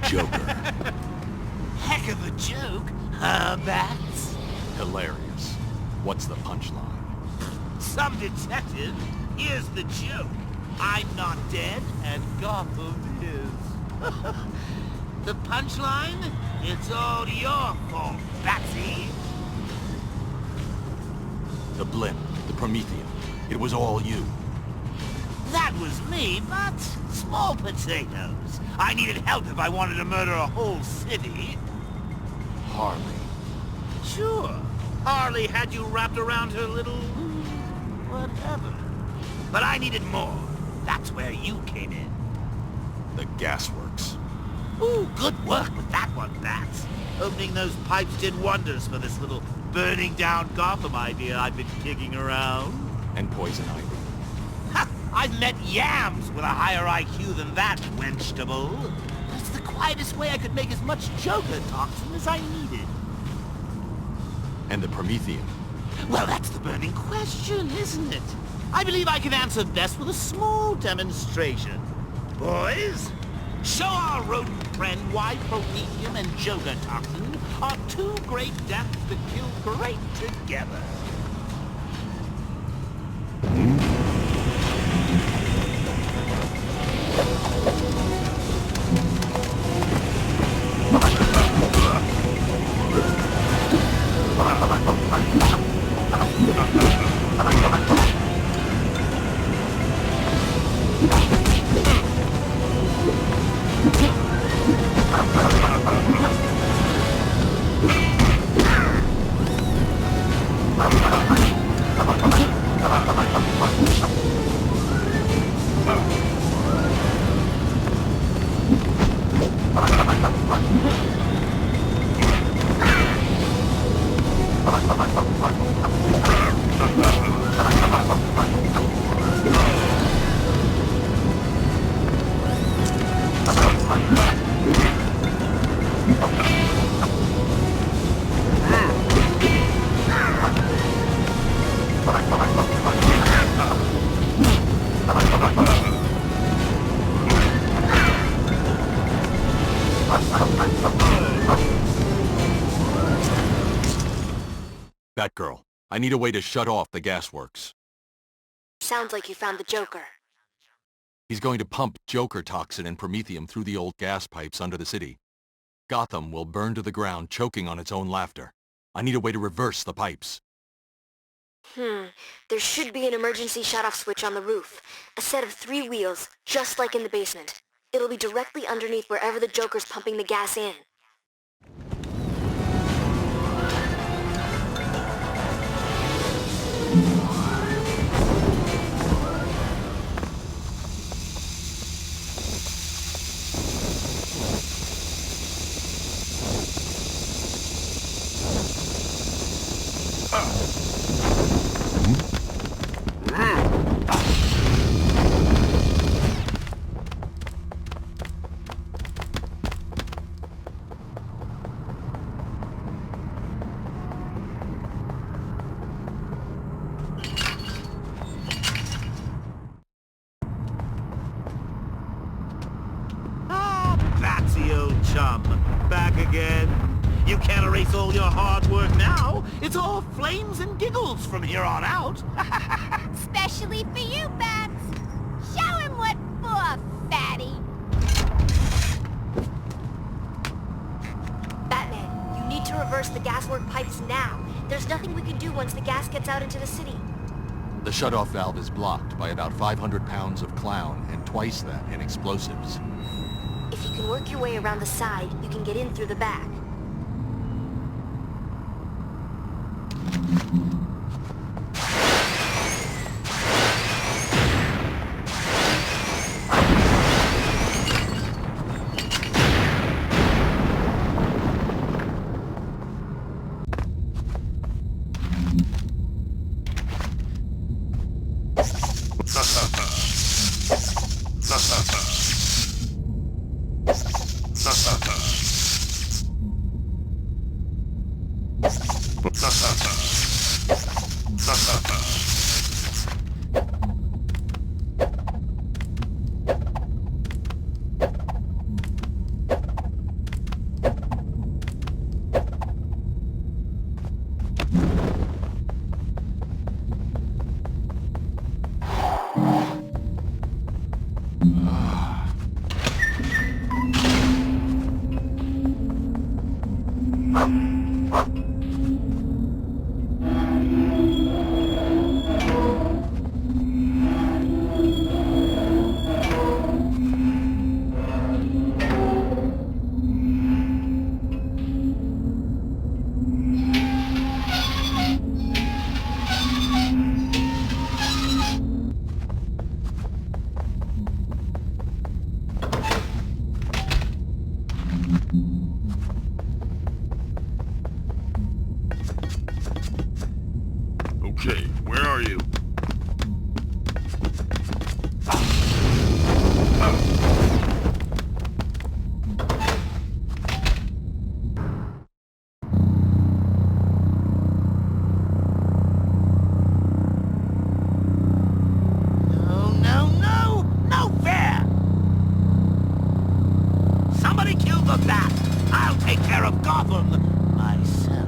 Joker. Heck of a joke, huh, Bats? Hilarious. What's the punchline? Some detective. Here's the joke. I'm not dead, and Gotham is. The punchline? It's all your fault, Batsy. The blimp, the Prometheum. It was all you. That was me, but small potatoes. I needed help if I wanted to murder a whole city. Harley. Sure. Harley had you wrapped around her little... whatever. But I needed more. That's where you came in. The gasworks. Ooh, good work with that one, Bats. Opening those pipes did wonders for this little burning down Gotham idea I've been kicking around. And poison ivy. Ha! I've met yams with a higher IQ than that, wenchtable. That's the quietest way I could make as much Joker toxin as I needed. And the Prometheum. Well, that's the burning question, isn't it? I believe I can answer best with a small demonstration. Boys, show our rodent friend why Prometheum and Joker toxin are two great deaths that kill great together. Batgirl, I need a way to shut off the gasworks. Sounds like you found the Joker. He's going to pump Joker toxin and Prometheum through the old gas pipes under the city. Gotham will burn to the ground, choking on its own laughter. I need a way to reverse the pipes. There should be an emergency shut-off switch on the roof. A set of 3 wheels, just like in the basement. It'll be directly underneath wherever the Joker's pumping the gas in. Batsy, old chum. Back again. You can't erase all your hard work now. It's all flames and giggles from here on out. Especially for you, Bats. Show him what for, fatty. Batman, you need to reverse the gaswork pipes now. There's nothing we can do once the gas gets out into the city. The shut-off valve is blocked by about 500 pounds of clown and twice that in explosives. If you can work your way around the side, you can get in through the back. of that. I'll take care of Gotham myself.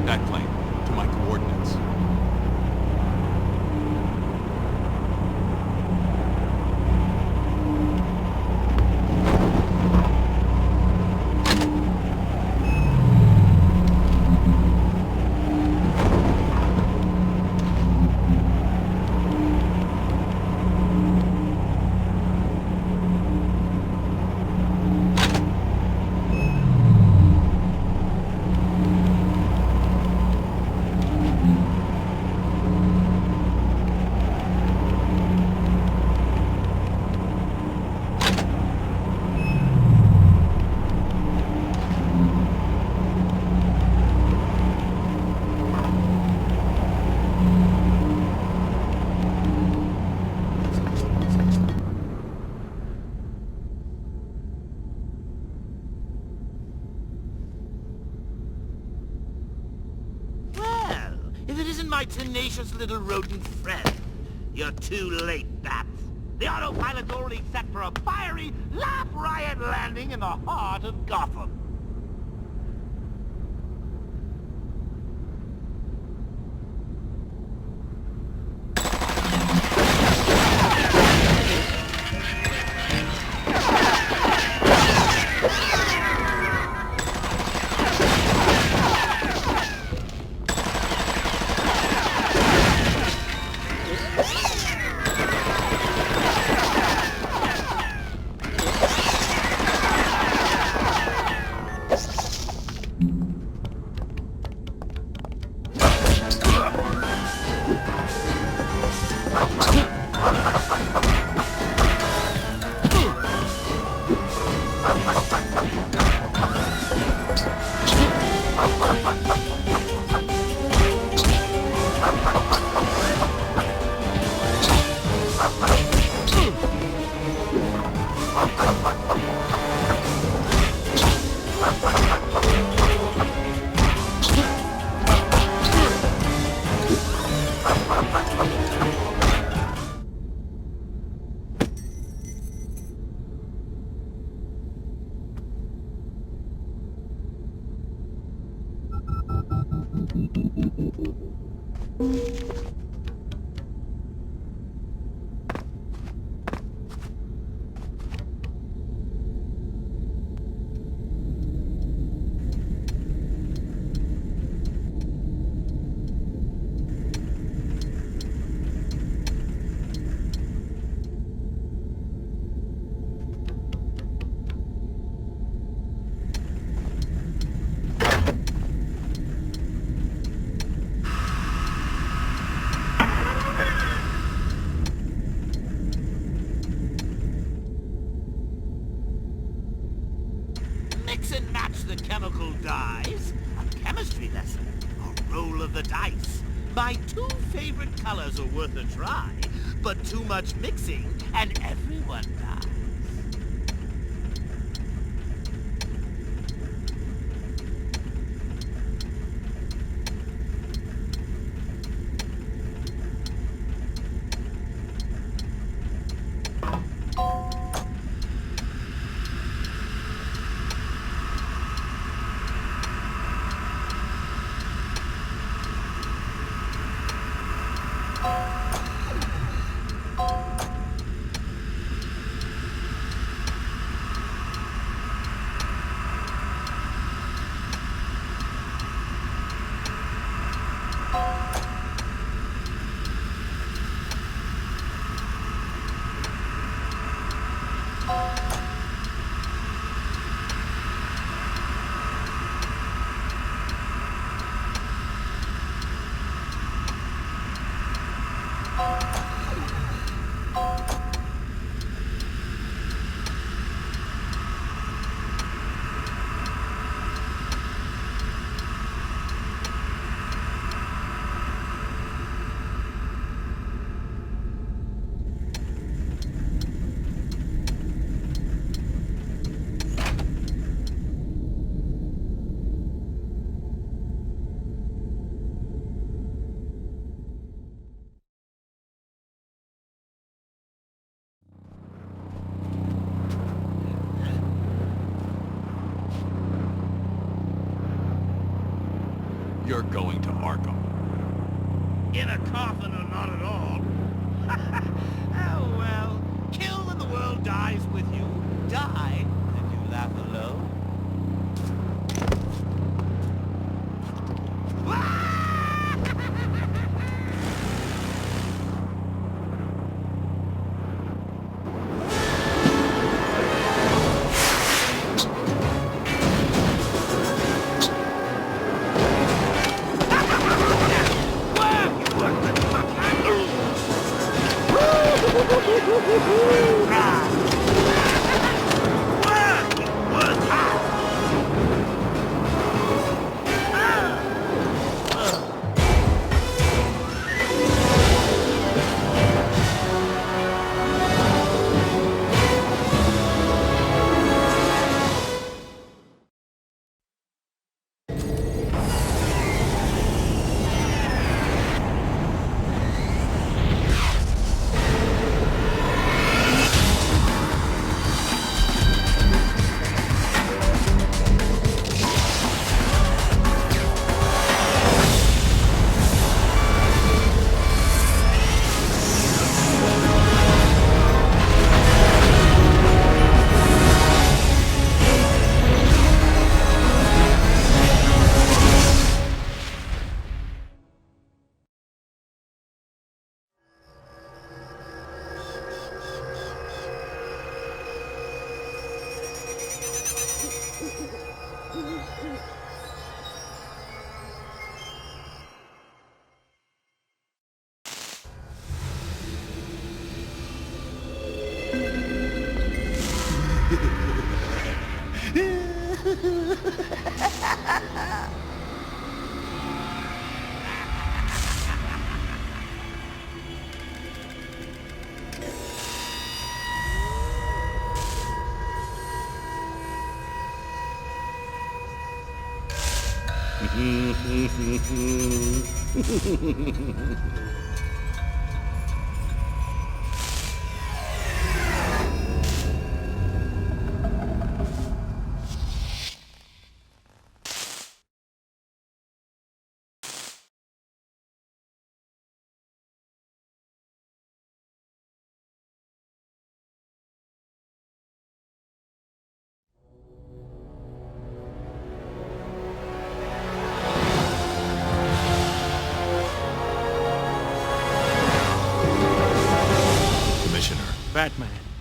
That plane, to my coordinates. My tenacious little rodent friend. You're too late, Bats. The autopilot's already set for a fiery, laugh riot landing in the heart of Gotham. Mix and match the chemical dyes. A chemistry lesson. A roll of the dice. My two favorite colors are worth a try, but too much mixing and everyone dies. You're going to Arkham. In a coffin or not at all. Oh well, kill and the world dies with you. Die and you laugh alone.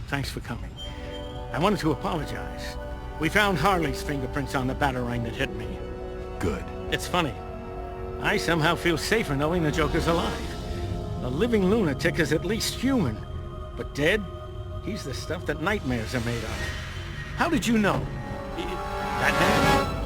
Thanks for coming. I wanted to apologize. We found Harley's fingerprints on the Batarang that hit me. Good. It's funny. I somehow feel safer knowing the Joker's alive. A living lunatic is at least human. But dead? He's the stuff that nightmares are made of. How did you know? Batman?